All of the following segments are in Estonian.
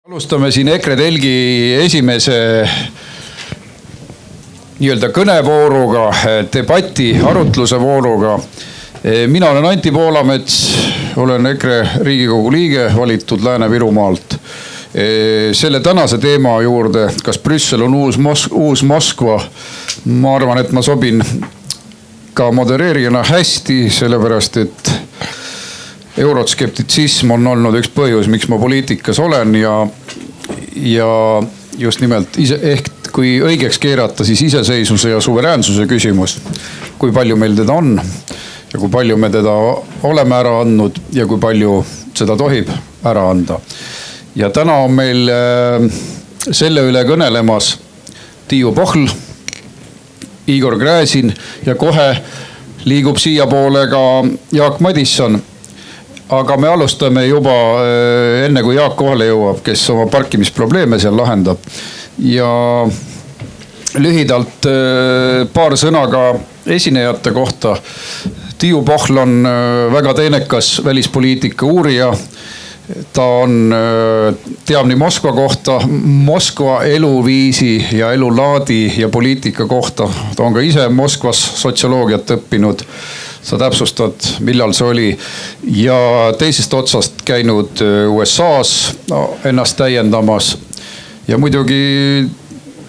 Alustame siin EKRE telgi esimese nii-öelda kõnevooruga, debati, arutluse vooruga. Mina olen Anti Poolamets, olen EKRE Riigikogu liige, valitud Lääne-Virumaalt. Selle tänase teema juurde, kas Brüssel on uus Moskva, ma arvan, et ma sobin ka modereerijana hästi, sellepärast et euroskeptitsism on olnud üks põhjus, miks ma poliitikas olen ja just nimelt ehk kui õigeks keerata, siis iseseisvuse ja suveräänsuse küsimus. Kui palju meil teda on ja kui palju me teda oleme ära andnud ja kui palju seda tohib ära anda. Ja täna on meil selle üle kõnelemas Tiiu Pohl, Igor Gräzin ja kohe liigub siia poole ka Jaak Madisson. Aga me alustame juba enne kui Jaak kohale jõuab, kes oma parkimisprobleeme seal lahendab. Ja lühidalt paar sõna ka esinejate kohta. Tiiu Pohl on väga teenekas välispoliitika uurija. Ta teab nii Moskva kohta, Moskva eluviisi ja elulaadi ja poliitika kohta. Ta on ka ise Moskvas sotsioloogiat õppinud. Sa täpsustad, millal see oli. Ja teisest otsast käinud USA's ennast täiendamas. Ja muidugi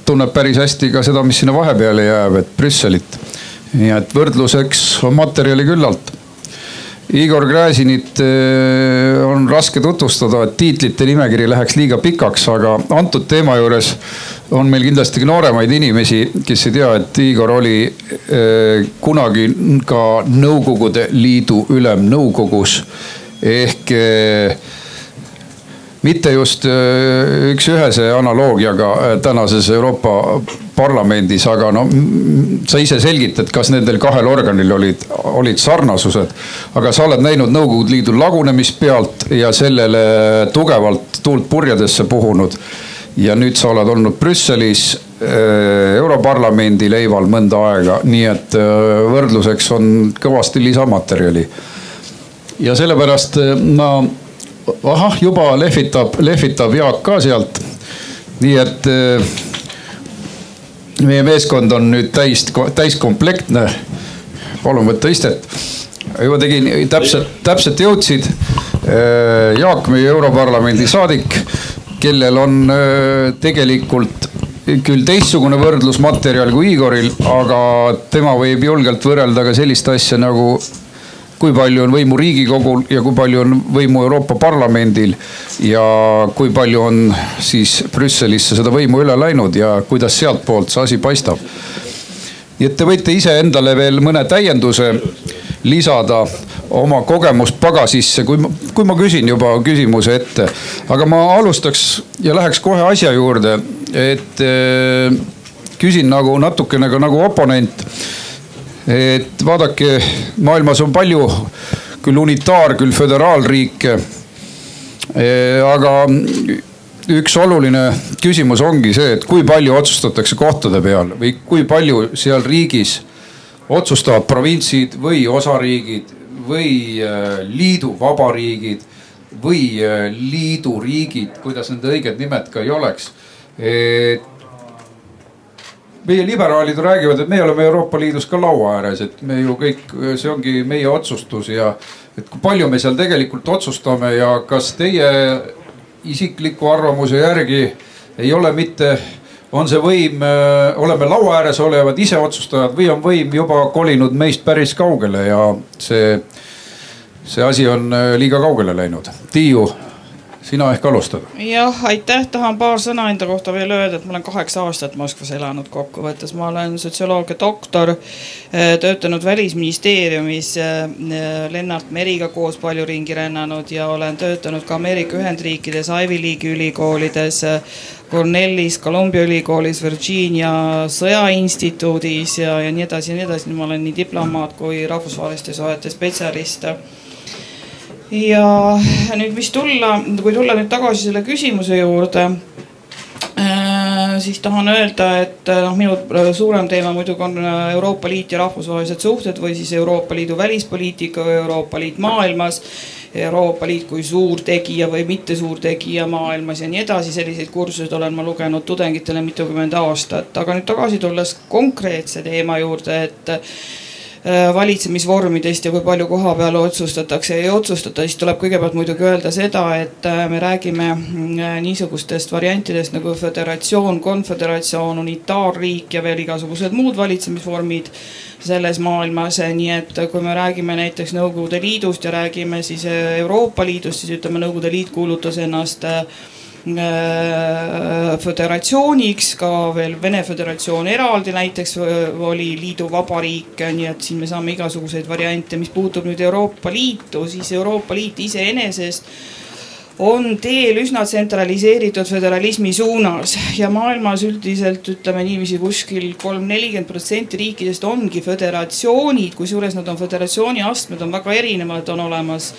tunneb päris hästi ka seda, mis sinna vahepeale jääb, et Brüsselit. Nii et võrdluseks on materjali küllalt. Igor Gräzinit on raske tutvustada, et tiitlite nimekiri läheks liiga pikaks, aga antud teema juures on meil kindlasti nooremaid inimesi, kes ei tea, et Igor oli kunagi ka Nõukogude Liidu ülemnõukogus ehk mitte just üks ühese analoogiaga tänases Euroopa parlamendis, aga no, sa ise selgitad, kas nendel kahel organil olid sarnasused, aga sa oled näinud Nõukogude Liidu lagunemist pealt ja sellele tugevalt tuult purjedesse puhunud. Ja nüüd sa oled olnud Brüsselis Europarlamendi leival mõnda aega, nii et võrdluseks on kõvasti lisamaterjali. Ja sellepärast juba lehvitab Jaak ka sealt. Nii et meie meeskond on nüüd täiskomplektne. Palun võtta istet. Juba tegin, täpselt jõudsid. Jaak, meie Europarlamendi saadik, kellel on tegelikult küll teistsugune võrdlusmaterjal kui Igoril, aga tema võib julgelt võrrelda ka sellist asja nagu kui palju on võimu Riigikogul ja kui palju on võimu Euroopa Parlamendil ja kui palju on siis Brüsselisse seda võimu üle läinud ja kuidas sealt poolt see asi paistab. Nii et te võite ise endale veel mõne täienduse lisada oma kogemust pagasisse, kui ma küsin juba küsimuse ette. Aga ma alustaks ja läheks kohe asja juurde, et küsin natukene ka nagu oponent. Et vaadake, maailmas on palju küll unitaar, küll föderaalriike, aga üks oluline küsimus ongi see, et kui palju otsustatakse kohtade peal või kui palju seal riigis otsustavad provintsid või osariigid või liidu vabariigid või liidu riigid, kuidas nende õiged nimed ka ei oleks. Meie liberaalid räägivad, et me oleme Euroopa Liidus ka laua ääres, et me ju kõik, see ongi meie otsustus ja et kui palju me seal tegelikult otsustame ja kas teie isikliku arvamuse järgi ei ole mitte, on see võim, oleme laua ääres olevad ise otsustajad või on võim juba kolinud meist päris kaugele ja see asi on liiga kaugele läinud. Tiiu, sina ehk alustad. Jah, aitäh. Tahan paar sõna enda kohta veel öelda, et ma olen 8 aastat Moskvas elanud kokku võttes. Ma olen sotsioloogia doktor, töötanud välisministeeriumis, Lennart Meriga koos palju ringi rännanud ja olen töötanud ka Ameerika Ühendriikides, Ivy League'i ülikoolides, Cornellis, Columbia ülikoolis, Virginia sõjainstituudis ja nii edasi ja nii edasi. Ma olen nii diplomaat kui rahvusvaheliste suhete spetsialist. Ja nüüd kui tulla nüüd tagasi selle küsimuse juurde, siis tahan öelda, et minu suurem teema muidugi on Euroopa Liit ja rahvusvahelised suhted või siis Euroopa Liidu välispoliitika või Euroopa Liit maailmas, Euroopa Liit kui suur tegija või mitte suur tegija maailmas ja nii edasi. Selliseid kursuseid olen ma lugenud tudengitele mitukümmend aastat. Aga nüüd tagasi tulles konkreetse teema juurde, et valitsemisvormidest ja kui palju koha peal otsustatakse ja ei otsustata, siis tuleb kõigepealt muidugi öelda seda, et me räägime niisugustest variantidest nagu föderatsioon, konföderatsioon, unitaarriik ja veel igasugused muud valitsemisvormid selles maailmas. Nii et kui me räägime näiteks Nõukogude Liidust ja räägime siis Euroopa Liidust, siis ütleme Nõukogude Liit kuulutas ennast föderatsiooniks, ka veel Vene Föderatsioon eraldi näiteks oli liidu vabariik, nii et siin me saame igasuguseid variante. Mis puutub nüüd Euroopa Liitu, siis Euroopa Liit iseenesest on teel üsna tsentraliseeritud föderalismi suunas ja maailmas üldiselt ütleme niiviisi kuskil 3-40% riikidest ongi föderatsioonid, kusjuures nad on föderatsiooni astmed on väga erinevad, on olemas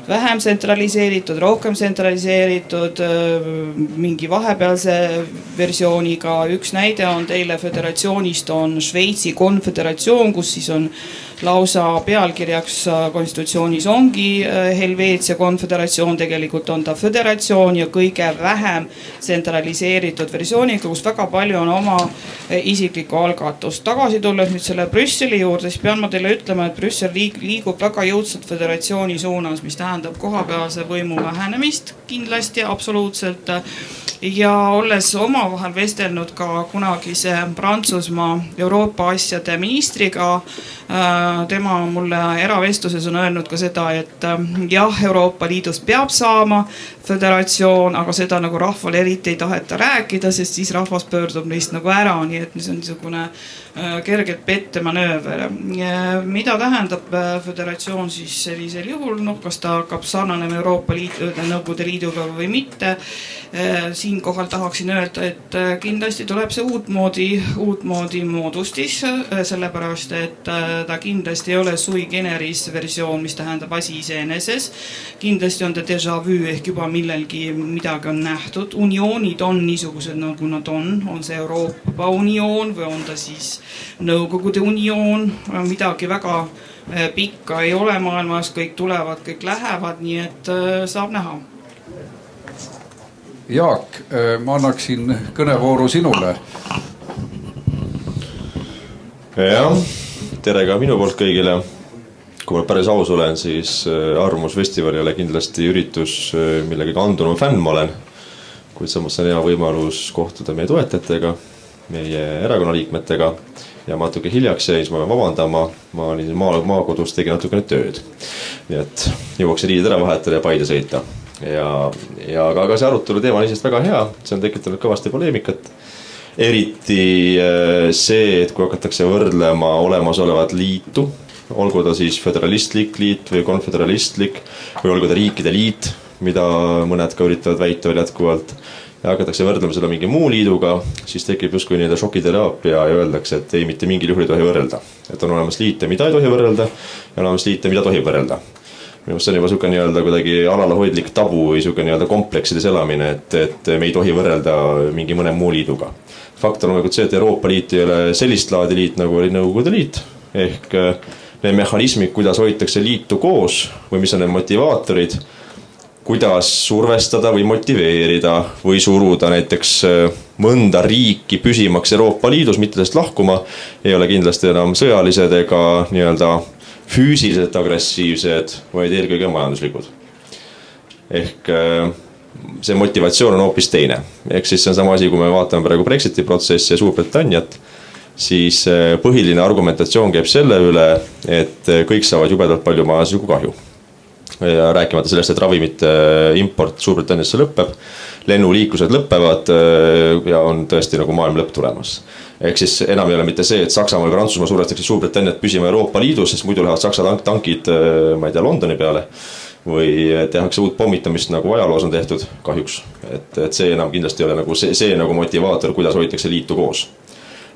vähem tsentraliseeritud, rohkem tsentraliseeritud, mingi vahepealse versiooniga. Üks näide on teile föderatsioonist on Šveitsi konföderatsioon, kus siis on lausa pealkirjaks konstitutsioonis ongi Helveetsia konföderatsioon, tegelikult on ta föderatsioon ja kõige vähem tsentraliseeritud versiooniga, kus väga palju on oma isiklikku algatust. Tagasi tulles nüüd selle Brüsseli juurde, siis pean ma teile ütlema, et Brüssel liigub väga jõudsalt föderatsiooni suunas, mis tähendab kohapealse võimu vähenemist kindlasti absoluutselt. Ja olles omavahel vestelnud ka kunagise Prantsusmaa Euroopa asjade ministriga, tema mulle eravestluses on öelnud ka seda, et jah, Euroopa Liidust peab saama föderatsioon, aga seda nagu rahval eriti ei taheta rääkida, sest siis rahvas pöördub neist nagu ära, nii et see on niisugune kergelt pettemanööver. Mida tähendab föderatsioon siis sellisel juhul, kas ta hakkab sarnanema Euroopa Liidu ja Nõukogude Liiduga või mitte. Siinkohal tahaksin öelda, et kindlasti tuleb see uutmoodi moodustis, sellepärast et ta kindlasti ei ole sui generis versioon, mis tähendab asi iseeneses. Kindlasti on ta déjà vu ehk juba millelgi midagi on nähtud. Unioonid on niisugused nagu nad on see Euroopa unioon või on ta siis Nõukogude unioon, midagi väga pikka ei ole maailmas, kõik tulevad, kõik lähevad, nii et saab näha. Jaak, ma annaksin kõnevooru sinule. Jah, tere ka minu poolt kõigile. Kui ma päris aus olen, siis Arvamusfestival ei ole kindlasti üritus, millega andunum fänn ma olen. Kuid samas on hea võimalus kohtuda meie toetajatega, meie erakonnaliikmetega ja ma natuke hiljaks jäin, siis ma pean vabandama. Ma olin maakodus, tegin natukene tööd. Nii et jõuaks riided ära vahetada ja Paide sõita. Aga see arutelu teema on isest väga hea, see on tekitanud kõvasti poleemikat. Eriti see, et kui hakatakse võrdlema olemasolevat liitu, olgu ta siis föderalistlik liit või konföderalistlik või olgu ta riikide liit, mida mõned ka üritavad väita veel jätkuvalt, ja hakatakse võrdlema seda mingi muu liiduga, siis tekib justkui nii šokiteraapia ja öeldakse, et ei, mitte mingil juhul ei tohi võrrelda. Et on olemas liite, mida ei tohi võrrelda ja on olemas liite, mida tohi võrrelda. Minu see on juba suke nii-öelda kuidagi alalahoidlik tabu või suke nii-öelda kompleksides elamine, et me ei tohi võrrelda mingi mõne muu liiduga. Fakt on loomulikult see, et Euroopa Liit ei ole sellist laadi liit, nagu oli Nõukogude Liit. Ehk need mehhanismid, kuidas hoitakse liitu koos või mis on need motivaatorid, kuidas survestada või motiveerida või suruda näiteks mõnda riiki püsimaks Euroopa Liidus, mitte sellest lahkuma, ei ole kindlasti enam sõjalised ega nii-öelda füüsiliselt agressiivsed, vaid eelkõige majanduslikud. Ehk see motivatsioon on hoopis teine. Ehk siis see on sama asi, kui me vaatame praegu Brexiti protsessi ja Suurbritanniat, siis põhiline argumentatsioon käib selle üle, et kõik saavad jubedalt palju majanduslikku kahju. Ja rääkimata sellest, et ravimite import Suurbritanniasse lõpeb, lennuliiklused lõpevad ja on tõesti nagu maailm lõpp tulemas. Ehk siis enam ei ole mitte see, et Saksamaa või Prantsusmaa survestakse Suurbritanniat püsima Euroopa Liidus, sest muidu lähevad Saksa tankid, ma ei tea, Londoni peale või tehakse uut pommitamist, nagu ajaloos on tehtud kahjuks. Et see enam kindlasti ei ole nagu see nagu motivaator, kuidas hoitakse liitu koos.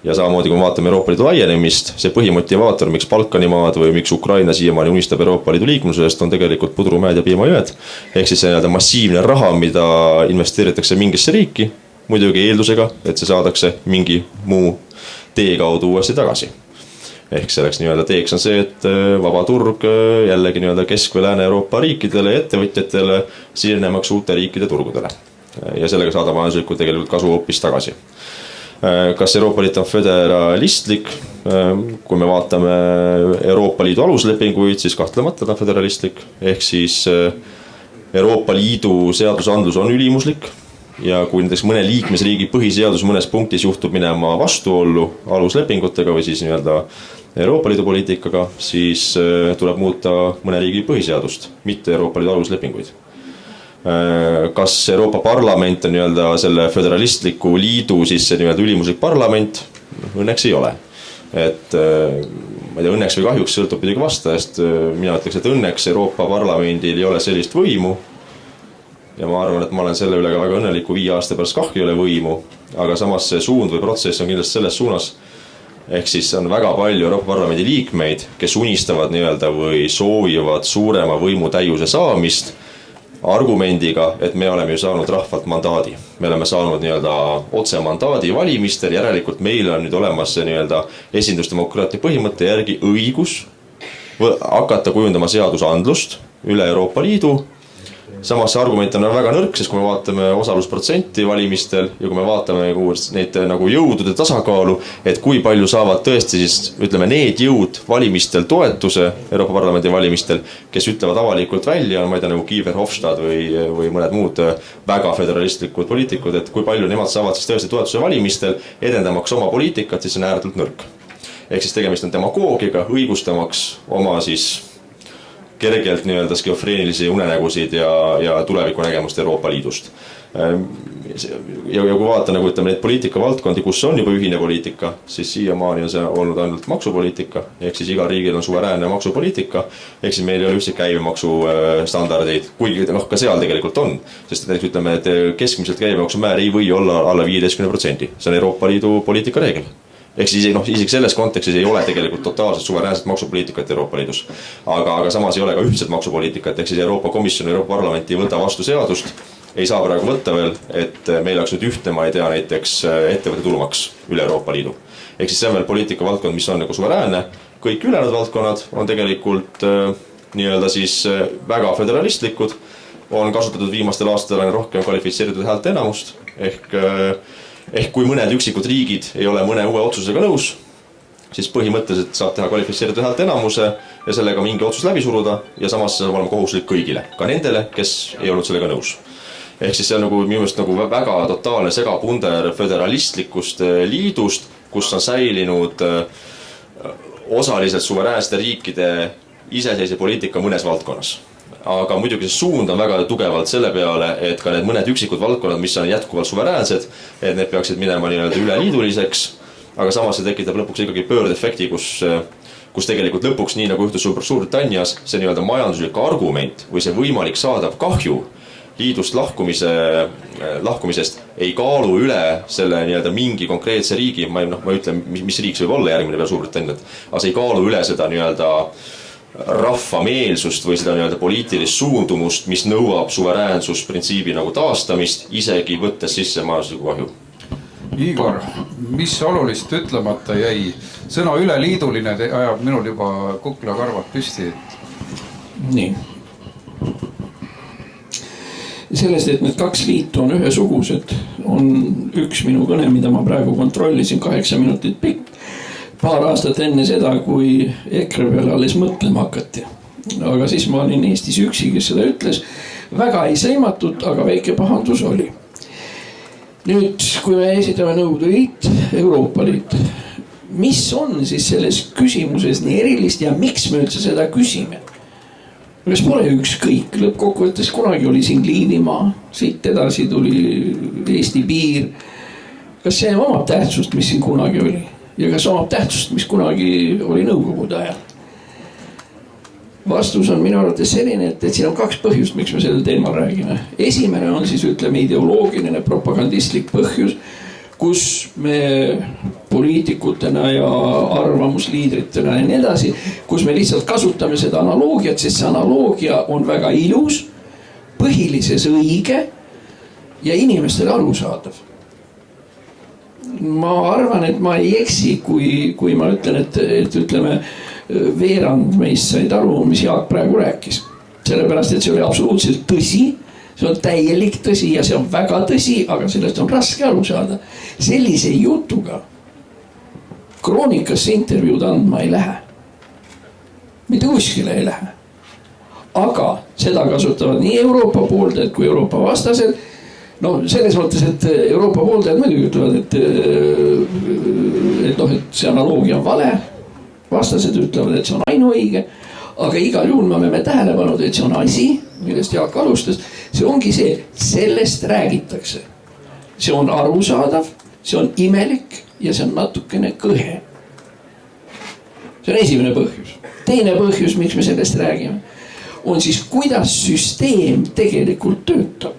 Ja samamoodi, kui me vaatame Euroopa Liidu laienemist, see põhimotivaator, miks Balkanimaad või miks Ukraina siiamaani unistab Euroopa Liidu liiklusest, on tegelikult pudrumäed ja piimajõed. Ehk siis see massiivne raha, mida investeeritakse mingisse riiki, muidugi eeldusega, et see saadakse mingi muu tee kaudu uuesti tagasi. Ehk selleks nii-öelda teeks on see, et vaba turg jällegi nii-öelda Kesk- või Lääne-Euroopa riikidele ja ettevõtjatele sisenemaks uute riikide turgudele. Ja sellega saada majanduslikult tegelikult kasu hoopis tagasi. Kas Euroopa Liit on föderalistlik? Kui me vaatame Euroopa Liidu aluslepinguid, siis kahtlemata ta on föderalistlik. Ehk siis Euroopa Liidu seadusandlus on ülimuslik ja kui näiteks mõne liikmesriigi põhiseadus mõnes punktis juhtub minema vastuollu aluslepingutega või siis nii-öelda Euroopa Liidu poliitikaga, siis tuleb muuta mõne riigi põhiseadust, mitte Euroopa Liidu aluslepinguid. Kas Euroopa Parlament on nii-öelda selle föderalistliku liidu siis see nii-öelda ülimuslik parlament? Õnneks ei ole. Et ma ei tea, õnneks või kahjuks sõltub midagi vastajast. Mina ütleks, et õnneks Euroopa Parlamendil ei ole sellist võimu. Ja ma arvan, et ma olen selle üle ka väga õnneliku 5 aasta pärast kahju ei ole võimu. Aga samas see suund või protsess on kindlasti selles suunas. Ehk siis on väga palju Euroopa Parlamendi liikmeid, kes unistavad nii-öelda või soovivad suurema võimu täiuse saamist argumendiga, et me oleme ju saanud rahvalt mandaadi. Me oleme saanud nii-öelda otse mandaadi valimistel, järelikult meil on nüüd olemas see nii-öelda esindusdemokraatia põhimõtte järgi õigus hakata kujundama seadusandlust üle Euroopa Liidu. Samas see argument on väga nõrk, sest kui me vaatame osalusprotsenti valimistel ja kui me vaatame neid nagu jõudude tasakaalu, et kui palju saavad tõesti siis, ütleme, need jõud valimistel toetuse Euroopa Parlamendi valimistel, kes ütlevad avalikult välja, ma ei tea, nagu Guy Verhofstadt või mõned muud väga föderalistlikud poliitikud, et kui palju nemad saavad siis tõesti toetuse valimistel edendamaks oma poliitikat, siis see on ääretult nõrk. Ehk siis tegemist on demagoogiga, õigustamaks oma siis kergelt nii-öelda skifreenilisi unenägusid ja tuleviku nägemust Euroopa Liidust. Ja kui vaata nagu ütleme neid poliitikavaldkondi, kus on juba ühine poliitika, siis siiamaani on see olnud ainult maksupoliitika, ehk siis iga riigil on suveräänne maksupoliitika, ehk siis meil ei ole üldse käibemaksu standardeid, kuigi ka seal tegelikult on, sest näiteks ütleme, et keskmiselt käibemaksu määr ei või olla alla 15%, see on Euroopa Liidu poliitika reegel. Ehk siis isegi selles kontekstis ei ole tegelikult totaalselt suveräänset maksupoliitikat Euroopa Liidus. Aga samas ei ole ka ühtset maksupoliitikat, ehk siis Euroopa Komisjon ja Euroopa Parlament ei võta vastu seadust, ei saa praegu võtta veel, et meil oleks nüüd ühte, ma ei tea, näiteks ettevõtte tulumaks üle Euroopa Liidu. Ehk siis see on veel poliitika valdkond, mis on nagu suveräänne, kõik ülejäänud valdkonnad on tegelikult nii-öelda siis väga föderalistlikud, on kasutatud viimastel aastatel rohkem kvalifitseeritud häälte enamust, ehk kui mõned üksikud riigid ei ole mõne uue otsusega nõus, siis põhimõtteliselt saab teha kvalifitseeritud häälte enamuse ja sellega mingi otsus läbi suruda ja samas see saab olema kohustuslik kõigile, ka nendele, kes ei olnud sellega nõus. Ehk siis see on nagu minu meelest nagu väga totaalne segapunder föderalistlikust liidust, kus on säilinud osaliselt suveräänsete riikide iseseisev poliitika mõnes valdkonnas. Aga muidugi see suund on väga tugevalt selle peale, et ka need mõned üksikud valdkonnad, mis on jätkuvalt suveräänsed, et need peaksid minema nii-öelda üleliiduliseks, aga samas see tekitab lõpuks ikkagi pöördefekti, kus tegelikult lõpuks, nii nagu juhtus Suurbritannias, see nii-öelda majanduslik argument või see võimalik saadav kahju liidust lahkumisest ei kaalu üle selle nii-öelda mingi konkreetse riigi, ma ütlen, mis riik see võib olla järgmine peale Suurbritanniat, aga see ei kaalu üle seda nii-öelda rahvameelsust või seda nii-öelda poliitilist suundumust, mis nõuab suveräänsusprintsiibi nagu taastamist, isegi võttes sisse majandusliku kahju. Igor, mis olulist ütlemata jäi? Sõna üleliiduline ajab minul juba kuklakarvad püsti. Nii. Sellest, et need 2 liitu on ühesugused, on üks minu kõne, mida ma praegu kontrollisin 8 minutit pikk. Paar aastat enne seda, kui EKRE peale alles mõtlema hakati. Aga siis ma olin Eestis üksi, kes seda ütles. Väga ei sõimatud, aga väike pahandus oli. Nüüd, kui me esitame Nõukogude Liit, Euroopa Liit, mis on siis selles küsimuses nii erilist ja miks me üldse seda küsime? Kas pole ükskõik, lõppkokkuvõttes kunagi oli siin Liivimaa, siit edasi tuli Eesti piir. Kas see omab tähtsust, mis siin kunagi oli? Ja kas omab tähtsust, mis kunagi oli Nõukogude ajal? Vastus on minu arvates selline, et siin on 2 põhjust, miks me sellel teemal räägime. Esimene on siis, ütleme, ideoloogiline propagandistlik põhjus, kus me poliitikutena ja arvamusliidritena ja nii edasi, kus me lihtsalt kasutame seda analoogiat, sest see analoogia on väga ilus, põhilises õige ja inimestele arusaadav. ma arvan, et ma ei eksi, kui ma ütlen, et ütleme, veerand meist said aru, mis Jaak praegu rääkis. Sellepärast, et see oli absoluutselt tõsi, see on täielik tõsi ja see on väga tõsi, aga sellest on raske aru saada. Sellise jutuga Kroonikasse intervjuud andma ei lähe. Mitte kuskile ei lähe. Aga seda kasutavad nii Euroopa pooldajad kui Euroopa vastased. No selles mõttes, et Euroopa pooldajad muidugi ütlevad, et see analoogia on vale. Vastased ütlevad, et see on ainuõige. Aga igal juhul me oleme tähele pannud, et see on asi, millest Jaak alustas. See ongi see, sellest räägitakse. See on arusaadav, see on imelik ja see on natukene kõhe. See on esimene põhjus. Teine põhjus, miks me sellest räägime, on siis, kuidas süsteem tegelikult töötab.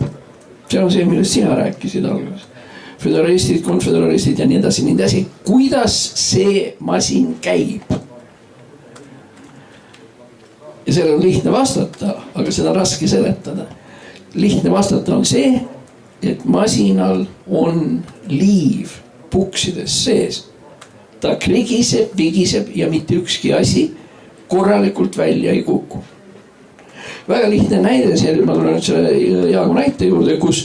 See on see, millest sina rääkisid alguses. Föderalistid, konföderalistid ja nii edasi. Kuidas see masin käib? Ja sellele on lihtne vastata, aga seda on raske seletada. Lihtne vastata on see, et masinal on liiv puksides sees. Ta krigiseb, vigiseb ja mitte ükski asi korralikult välja ei kuku. Väga lihtne näide, ma tulen nüüd selle Jaagu näite juurde, kus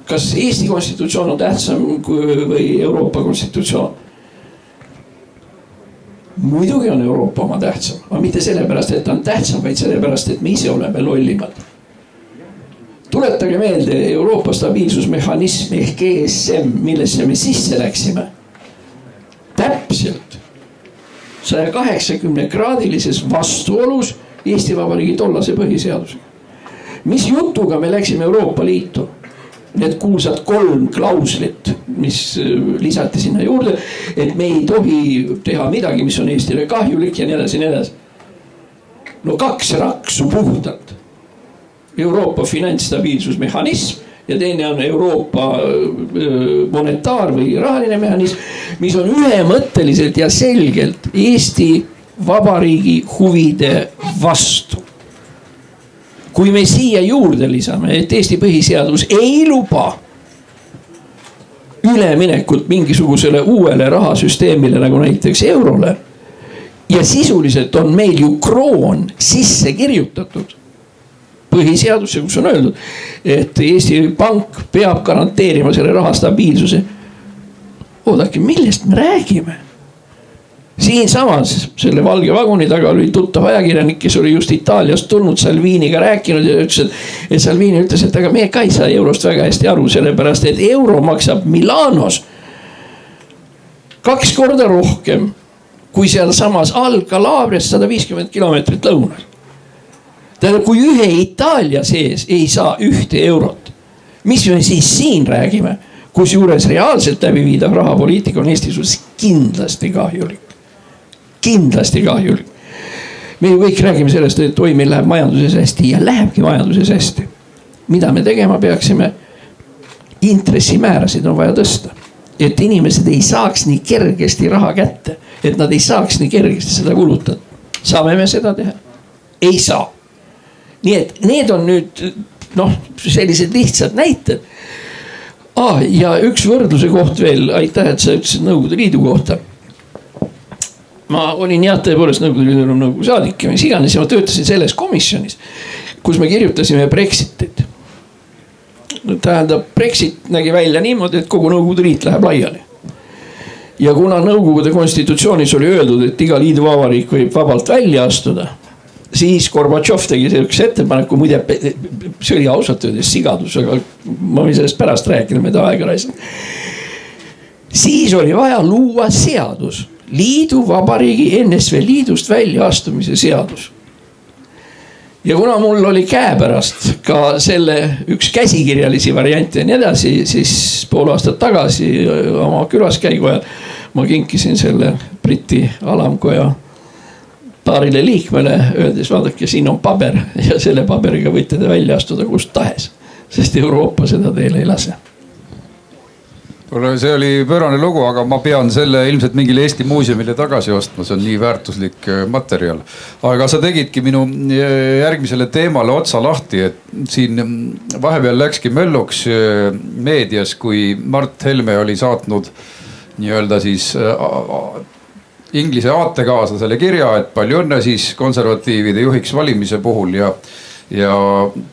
kas Eesti konstitutsioon on tähtsam või Euroopa konstitutsioon? Muidugi on Euroopa oma tähtsam, aga mitte sellepärast, et ta on tähtsam, vaid sellepärast, et me ise oleme lollimad. Tuletage meelde Euroopa stabiilsusmehhanism ehk ESM, millesse me sisse läksime. Täpselt 180-kraadilises vastuolus Eesti Vabariigi tollase põhiseadusega. Mis jutuga me läksime Euroopa Liitu? Need kuulsad 3 klauslit, mis lisati sinna juurde, et me ei tohi teha midagi, mis on Eestile kahjulik ja nii edasi. No 2 raksu puhtalt. Euroopa finantsstabiilsusmehhanism ja teine on Euroopa monetaar- või rahaline mehhanism, mis on ühemõtteliselt ja selgelt Eesti Vabariigi huvide vastu. Kui me siia juurde lisame, et Eesti põhiseadus ei luba üleminekut mingisugusele uuele rahasüsteemile, nagu näiteks eurole, ja sisuliselt on meil ju kroon sisse kirjutatud põhiseadusse, kus on öeldud, et Eesti Pank peab garanteerima selle raha stabiilsuse. Oodake, millest me räägime? Siin samas selle valge vaguni taga oli tuttav ajakirjanik, kes oli just Itaaliast tulnud Salviniga rääkinud ja ütles, et Salvini ütles, et aga meie ka ei saa eurost väga hästi aru, sellepärast, et euro maksab Milanos 2 korda rohkem kui seal samas Al-Calabrias 150 kilomeetrit lõunas. Tähendab, kui ühe Itaalia sees ei saa 1 eurot, mis me siis siin räägime, kus juures reaalselt läbiviidav rahapoliitika on Eesti suhtes kindlasti kahjulik. Kindlasti kahjulik. Me ju kõik räägime sellest, et meil läheb majanduses hästi ja lähebki majanduses hästi. Mida me tegema peaksime? Intressimäärasid on vaja tõsta. Et inimesed ei saaks nii kergesti raha kätte. Et nad ei saaks nii kergesti seda kulutada. Saame me seda teha? Ei saa. Nii et need on nüüd sellised lihtsad näited. Ja üks võrdluse koht veel, aitäh, et sa ütlesid Nõukogude Liidu kohta. Ma olin tõepoolest Nõukogude saadik ja mis iganes ja ma töötasin selles komisjonis, kus me kirjutasime Brexitit. Tähendab, Brexit nägi välja niimoodi, et kogu Nõukogude Liit läheb laiali. Ja kuna Nõukogude konstitutsioonis oli öeldud, et iga liiduvabariik võib vabalt välja astuda, siis Gorbatšov tegi selleks ettepaneku, muide, see oli ausalt öeldes sigadus, aga ma võin sellest pärast rääkida, me ta aega raisime. Siis oli vaja luua seadus. Liidu vabariigi NSV Liidust välja astumise seadus. Ja kuna mul oli käepärast ka selle üks käsikirjalisi variante ja nii edasi, siis pool aastat tagasi oma külaskäigu ajal ma kinkisin selle Briti alamkoja paarile liikmele, öeldes, vaadake, siin on paber ja selle paberiga võite te välja astuda kust tahes, sest Euroopa seda teile ei lase. See oli pöörane lugu, aga ma pean selle ilmselt mingile Eesti muuseumile tagasi ostma, see on nii väärtuslik materjal. Aga sa tegidki minu järgmisele teemale otsa lahti, et siin vahepeal läkski mölluks meedias, kui Mart Helme oli saatnud nii-öelda siis Inglise aatekaaslasele kirja, et palju õnne siis konservatiivide juhiks valimise puhul ja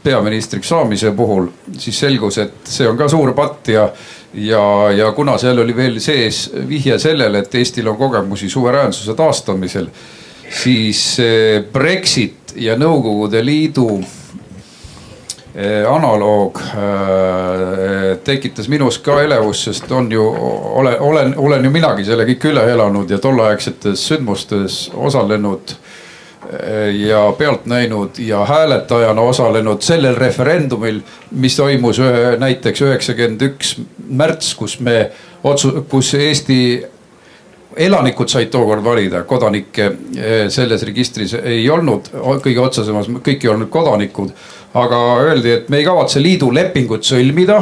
peaministriks saamise puhul, siis selgus, et see on ka suur patt ja kuna seal oli veel sees vihje sellele, et Eestil on kogemusi suveräänsuse taastamisel, siis Brexit ja Nõukogude Liidu analoog tekitas minus ka elevust, sest olen ju minagi selle kõik üle elanud ja tolleaegsetes sündmustes osalenud ja pealt näinud ja hääletajana osalenud sellel referendumil, mis toimus näiteks 91 märts, kus Eesti elanikud said tookord valida, kodanikke selles registris ei olnud, kõige otsesemas kõik ei olnud kodanikud, aga öeldi, et me ei kavatse liidu lepingut sõlmida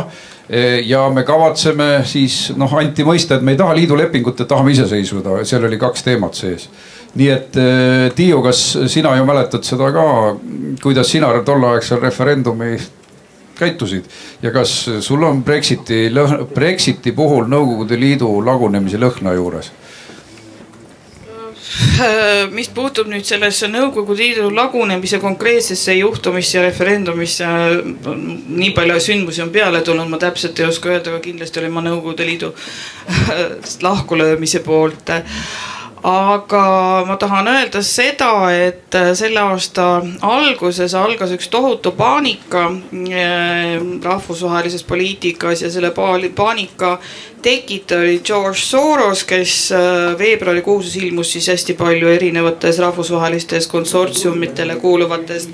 ja me kavatseme siis, anti mõista, et me ei taha liidu lepingut, et tahame iseseisvuda, seal oli 2 teemat sees. Nii et Tiiu, kas sina ju mäletad seda ka, kuidas sina tolleaegsel referendumi käitusid ja kas sul on Brexiti puhul Nõukogude Liidu lagunemise lõhna juures? Mis puutub nüüd sellesse Nõukogude Liidu lagunemise konkreetsesse juhtumisse ja referendumisse, nii palju sündmusi on peale tulnud, ma täpselt ei oska öelda, aga kindlasti oli ma Nõukogude Liidu lahkulöömise poolt. Aga ma tahan öelda seda, et selle aasta alguses algas üks tohutu paanika rahvusvahelises poliitikas ja selle paanika tekitaja oli George Soros, kes veebruarikuus ilmus siis hästi palju erinevates rahvusvahelistes konsortsiumitele kuuluvates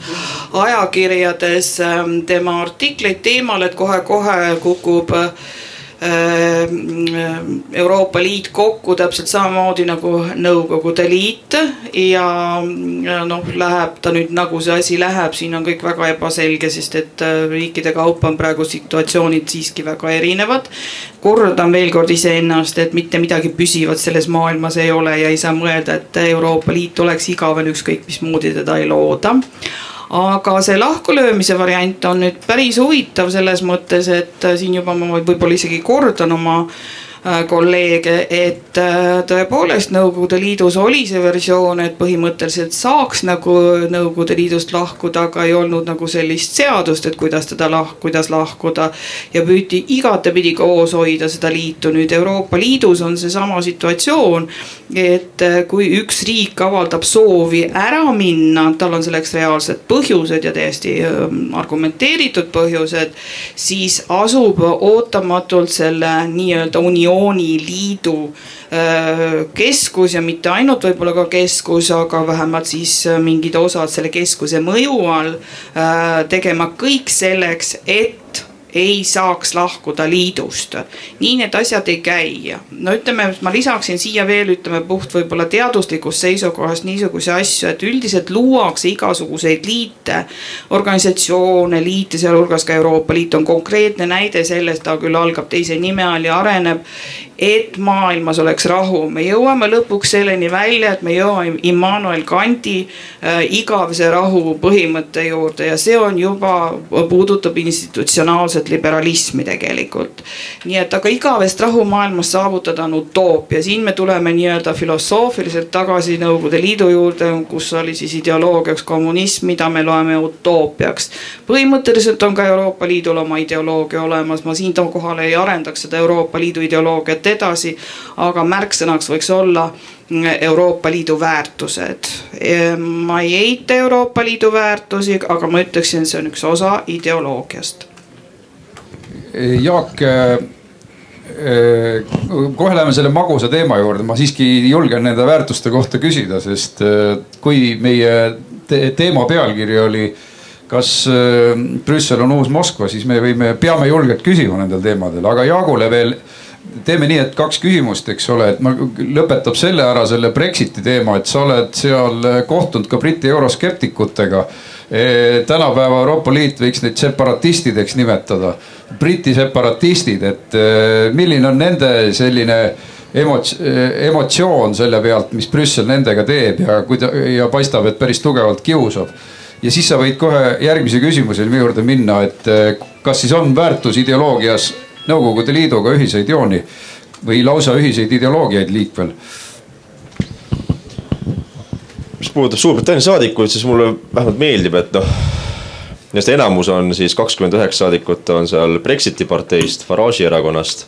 ajakirjades tema artikleid teemal, et kohe-kohe kukub Euroopa Liit kokku täpselt samamoodi nagu Nõukogude Liit ja läheb ta nüüd nagu see asi läheb, siin on kõik väga ebaselge, sest et riikide kaupa on praegu situatsioonid siiski väga erinevad. Kordan veel kord iseennast, et mitte midagi püsivat selles maailmas ei ole ja ei saa mõelda, et Euroopa Liit oleks igavene ükskõik mismoodi teda ei looda. Aga see lahkulöömise variant on nüüd päris huvitav selles mõttes, et siin juba ma võib-olla isegi kordan oma kolleege, et tõepoolest Nõukogude Liidus oli see versioon, et põhimõtteliselt saaks nagu Nõukogude Liidust lahkuda, aga ei olnud nagu sellist seadust, et kuidas lahkuda ja püüti igatepidi koos hoida seda liitu. Nüüd Euroopa Liidus on see sama situatsioon, et kui üks riik avaldab soovi ära minna, tal on selleks reaalsed põhjused ja täiesti argumenteeritud põhjused, siis asub ootamatult selle nii-öelda liidu keskus ja mitte ainult võib-olla ka keskus, aga vähemalt siis mingid osad selle keskuse mõju all tegema kõik selleks, et ei saaks lahkuda liidust. Nii need asjad ei käi. No ütleme, ma lisaksin siia veel, puht võib-olla teaduslikust seisukohast niisuguse asju, et üldiselt luuakse igasuguseid liite, organisatsioone, liite, sealhulgas ka Euroopa Liit on konkreetne näide sellest, ta küll algab teise nime all ja areneb, et maailmas oleks rahu. Me jõuame lõpuks selleni välja, et me jõuame Immanuel Kanti igavese rahu põhimõtte juurde ja see on juba puudutab institutsionaalset liberalismi tegelikult. Nii et aga igavest rahu maailmas saavutada on utoopia. Siin me tuleme nii-öelda filosoofiliselt tagasi Nõukogude Liidu juurde, kus oli siis ideoloogiaks kommunism, mida me loeme utoopiaks. Põhimõtteliselt on ka Euroopa Liidul oma ideoloogia olemas. Ma siin kohale ei arendaks seda Euroopa Liidu ideoloogiat edasi, aga märksõnaks võiks olla Euroopa Liidu väärtused. Ma ei eita Euroopa Liidu väärtusi, aga ma ütleksin, see on üks osa ideoloogiast. Jaak, kohe läheme selle magusa teema juurde. Ma siiski julgen nende väärtuste kohta küsida, sest kui meie teema pealkiri oli kas Brüssel on uus Moskva, siis me peame julgelt küsima nendel teemadel, aga Jaagule veel teeme nii, et 2 küsimust, eks ole, et ma lõpetab selle ära selle Brexiti teema, et sa oled seal kohtunud ka Briti euroskeptikutega. Tänapäeva Euroopa Liit võiks neid separatistideks nimetada, Briti separatistid, et milline on nende selline emotsioon selle pealt, mis Brüssel nendega teeb ja paistab, et päris tugevalt kiusab. Ja siis sa võid kohe järgmise küsimusele minu juurde minna, et kas siis on väärtusideoloogias Nõukogude Liiduga ühiseid jooni. või lausa ühiseid ideoloogiaid liikvel? Mis puudutab Suurbritannia saadikuid, siis mulle vähemalt meeldib, et nendest enamus on siis 29 saadikut on seal Brexiti parteist, Farage'i erakonnast.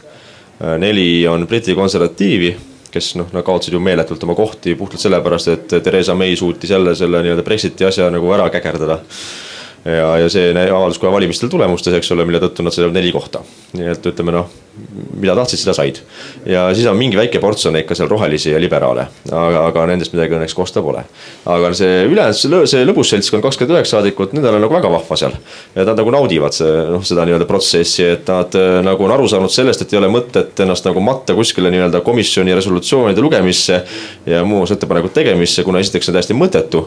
4 on Briti konservatiivi, kes nad kaotsid ju meeletult oma kohti puhtalt sellepärast, et Theresa May suutis jälle selle nii-öelda Brexiti asja nagu ära käkerdada. Ja see avaldus kohe valimistel tulemustes, eks ole, mille tõttu nad saavad 4 kohta. Nii et ütleme mida tahtsid, seda said. Ja siis on mingi väike ports on ikka seal rohelisi ja liberaale, aga nendest midagi õnneks kosta pole. Aga see ülejäänud, see lõbusseltskond 29 saadikut, nendel on nagu väga vahva seal. Ja nad nagu naudivad seda nii-öelda protsessi, et nad nagu on aru saanud sellest, et ei ole mõtet ennast nagu matta kuskile nii-öelda komisjoni resolutsioonide lugemisse ja muus ettepanekud tegemisse, kuna esiteks on täiesti mõttetu.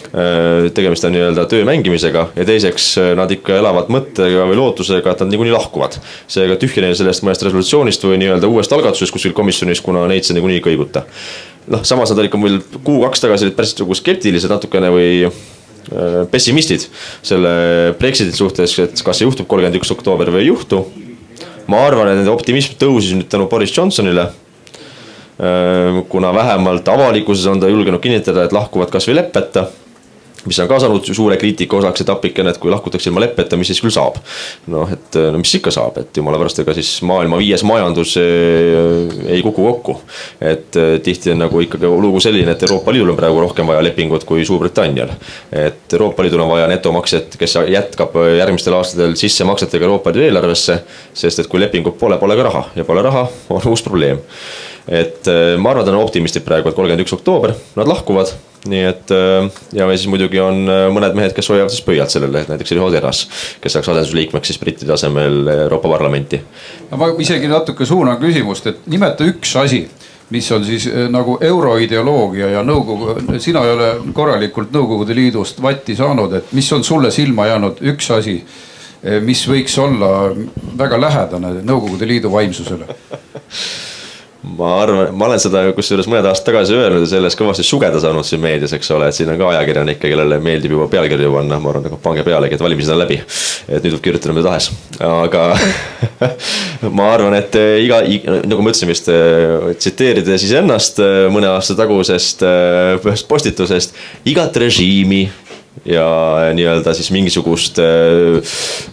Tegemist on nii-öelda töö mängimisega ja teiseks nad ikka elavad mõttega või lootusega, et nad niikuinii lahkuvad. Seega tühjene sellest mõnest resolutsioonist või nii-öelda uuest algatusest kuskil komisjonis, kuna neid see niikuinii kõiguta. Samas nad olid ikka meil 2 tagasi päris skeptilised natukene või pessimistid selle Brexiti suhtes, et kas see juhtub 31. oktoober või ei juhtu. Ma arvan, et nende optimism tõusis nüüd tänu Boris Johnsonile, kuna vähemalt avalikkuses on ta julgenud kinnitada, et lahkuvad kas või leppeta, mis on ka saanud suure kriitika osaks etapikene, et kui lahkutakse ilma leppeta, mis siis küll saab. Mis ikka saab, et jumala pärast ega siis maailma 5. majandus ei kuku kokku. Et tihti on nagu ikkagi lugu selline, et Euroopa Liidul on praegu rohkem vaja lepingut kui Suurbritannial. Et Euroopa Liidul on vaja netomaksjat, kes jätkab järgmistel aastatel sissemaksetega Euroopa Liidu eelarvesse, sest et kui lepingut pole ka raha ja pole raha, on uus probleem. Et ma arvan, et on optimistid praegu, et 31. oktoober nad lahkuvad. Nii et ja siis muidugi on mõned mehed, kes hoiavad siis pöialt sellele, et näiteks Riho Terras, kes saaks asendusliikmeks siis Briti tasemel Euroopa Parlamenti. Ma isegi natuke suunan küsimust, et nimeta üks asi, mis on siis nagu euroideoloogia ja sina ei ole korralikult Nõukogude Liidust vatti saanud, et mis on sulle silma jäänud üks asi, mis võiks olla väga lähedane Nõukogude Liidu vaimsusele? Ma arvan, ma olen seda kusjuures mõned aastad tagasi öelnud ja selles kõvasti sugeda saanud siin meedias, eks ole, et siin on ka ajakirjanikke, kellele meeldib juba pealkirju panna, ma arvan, pange pealegi, et valimised on läbi, et nüüd võib kirjutada mida tahes, aga ma arvan, et nagu ma ütlesin vist, tsiteerida siis ennast mõne aasta tagusest postitusest, igat režiimi ja nii-öelda siis mingisugust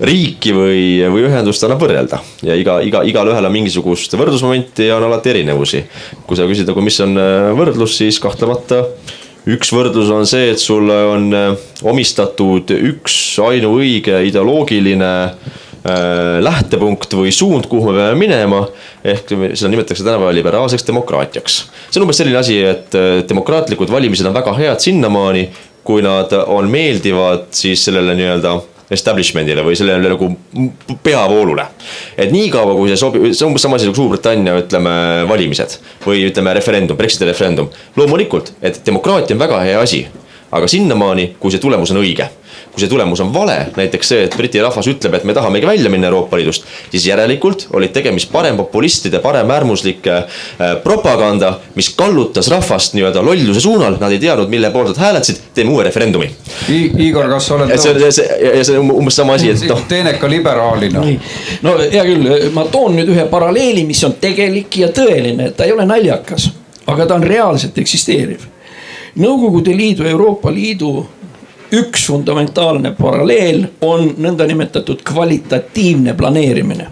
riiki või ühendust annab võrrelda ja igal ühel on mingisugust võrdlusmomenti ja on alati erinevusi. Kui sa küsid, mis on võrdlus, siis kahtlemata üks võrdlus on see, et sulle on omistatud üks ainuõige ideoloogiline lähtepunkt või suund, kuhu me peame minema, ehk seda nimetatakse tänapäeva liberaalseks demokraatiaks. See on umbes selline asi, et demokraatlikud valimised on väga head sinnamaani, kui nad on meeldivad siis sellele nii-öelda establishmentile või sellele nagu peavoolule. Et nii kaua, kui see sobib, see on umbes sama asi nagu Suurbritannia, ütleme, valimised või ütleme referendum, Brexiti referendum. Loomulikult, et demokraatia on väga hea asi, aga sinnamaani, kui see tulemus on õige. Kui see tulemus on vale, näiteks see, et Briti rahvas ütleb, et me tahamegi välja minna Euroopa Liidust, siis järelikult olid tegemist parempopulistide, paremäärmuslike propaganda, mis kallutas rahvast nii-öelda lolluse suunal, nad ei teadnud, mille poolt nad hääletasid, teeme uue referendumi. Igor, kas sa oled see on umbes sama asi, et teeneka liberaalina. No hea küll, ma toon nüüd ühe paralleeli, mis on tegelik ja tõeline, ta ei ole naljakas, aga ta on reaalselt eksisteeriv. Nõukogude Liidu, Euroopa Liidu üks fundamentaalne paralleel on nõndanimetatud kvalitatiivne planeerimine.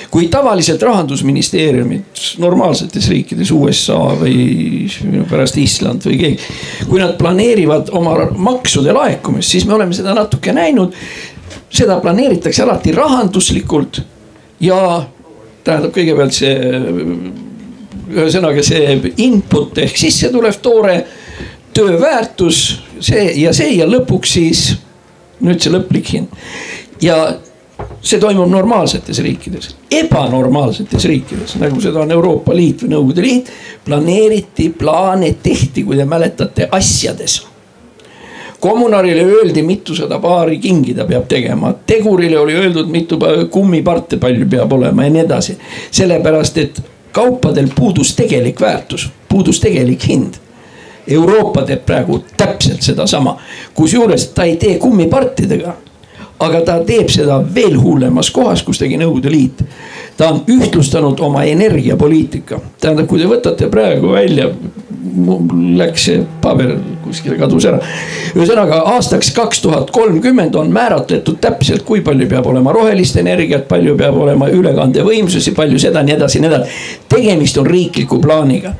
Kui tavaliselt rahandusministeeriumid normaalsetes riikides, USA või pärast Island või keegi, kui nad planeerivad oma maksude laekumist, siis me oleme seda natuke näinud. Seda planeeritakse alati rahanduslikult ja tähendab kõigepealt ühesõnaga see input ehk sisse tulev toore tööväärtus, ja lõpuks siis nüüd see lõplik hind. Ja see toimub normaalsetes riikides, ebanormaalsetes riikides, nagu seda on Euroopa Liit või Nõukogude Liit, plaane tehti, kui te mäletate, asjades. Kommunarile öeldi, mitusada paari kingi ta peab tegema, tegurile oli öeldud, mitu kummiparte palju peab olema ja nii edasi. Sellepärast, et kaupadel puudus tegelik väärtus, puudus tegelik hind. Euroopa teeb praegu täpselt seda sama, kus juures ta ei tee kummipartidega, aga ta teeb seda veel hullemas kohas, kus tegi Nõukogude Liit. Ta on ühtlustanud oma energiapoliitika. Tähendab, kui te võtate praegu välja, läks see paber kuskile kadus ära. Ühesõnaga aastaks 2030 on määratletud täpselt, kui palju peab olema rohelist energiat, palju peab olema ülekandevõimsusi, palju seda nii edasi, nii edasi. Tegemist on riikliku plaaniga.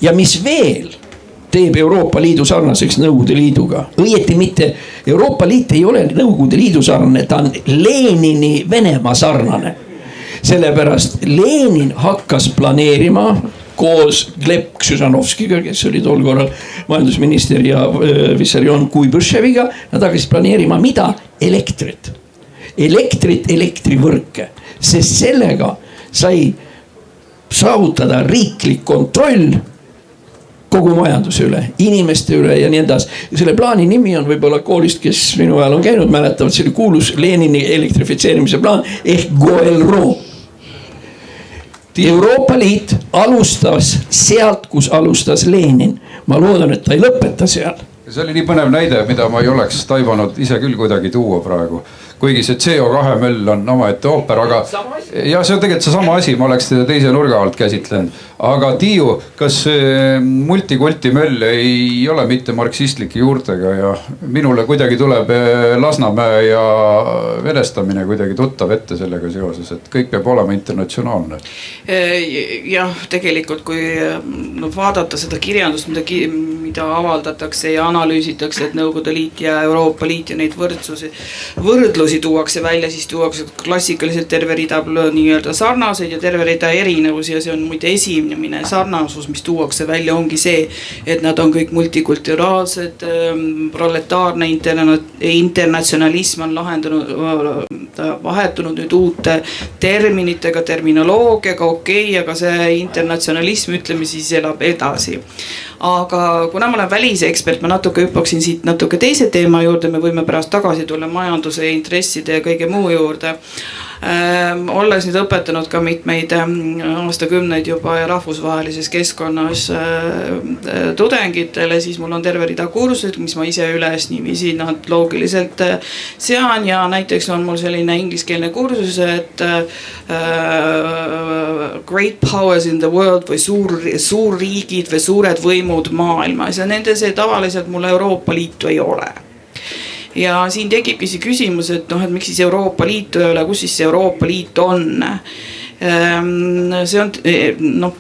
Ja mis veel teeb Euroopa Liidu sarnaseks Nõukogude Liiduga. Õieti mitte, Euroopa Liit ei ole Nõukogude Liidu sarnane, ta on Lenini Venemaa sarnane. Sellepärast Lenin hakkas planeerima koos Gleb Kšužanovskiga, kes oli tol korral majandusminister ja Vissarjon Kuibõševiga. Nad hakkasid planeerima mida? Elektrit, elektrivõrke, sest sellega sai saavutada riiklik kontroll kogu majanduse üle, inimeste üle ja nii edasi. Selle plaani nimi on võib-olla koolist, kes minu ajal on käinud, mäletavad, see oli kuulus Lenini elektrifitseerimise plaan ehk GOELRO. Euroopa Liit alustas sealt, kus alustas Lenin. Ma loodan, et ta ei lõpeta seal. See oli nii põnev näide, mida ma ei oleks taibanud ise küll kuidagi tuua praegu. Kuigi see CO2 möll on omaette ooper, aga ja see on tegelikult see sama asi, ma oleks teda teise nurga alt käsitlenud. Aga Tiiu, kas multikulti möll ei ole mitte marksistlike juurtega ja minule kuidagi tuleb Lasnamäe ja venestamine kuidagi tuttav ette sellega seoses, et kõik peab olema internatsionaalne? Jah, tegelikult kui vaadata seda kirjandust, mida avaldatakse ja analüüsitakse, et Nõukogude Liit ja Euroopa Liit ja neid võrdlusi tuuakse välja, siis tuuakse klassikaliselt terve rida nii-öelda sarnaseid ja terve rida erinevusi ja see on muide esimene sarnasus, mis tuuakse välja, ongi see, et nad on kõik multikulturaalsed, proletaarne internatsionalism on vahetunud nüüd uute terminitega, terminoloogiaga, okei, aga see internatsionalism, ütleme siis, elab edasi. Aga kuna ma olen välisekspert, ma natuke hüppaksin siit natuke teise teema juurde, me võime pärast tagasi tulla majanduse ja intresside ja kõige muu juurde. Olles nüüd õpetanud ka mitmeid aastakümneid juba rahvusvahelises keskkonnas tudengitele, siis mul on terve rida kursused, mis ma ise üles niiviisi nad loogiliselt sean ja näiteks on mul selline ingliskeelne kursus, et great powers in the world või suurriigid või suured võimud maailmas ja nende see tavaliselt mul Euroopa Liitu ei ole. Ja siin tekibki see küsimus, et miks siis Euroopa Liitu ei ole, kus siis Euroopa Liit on. See on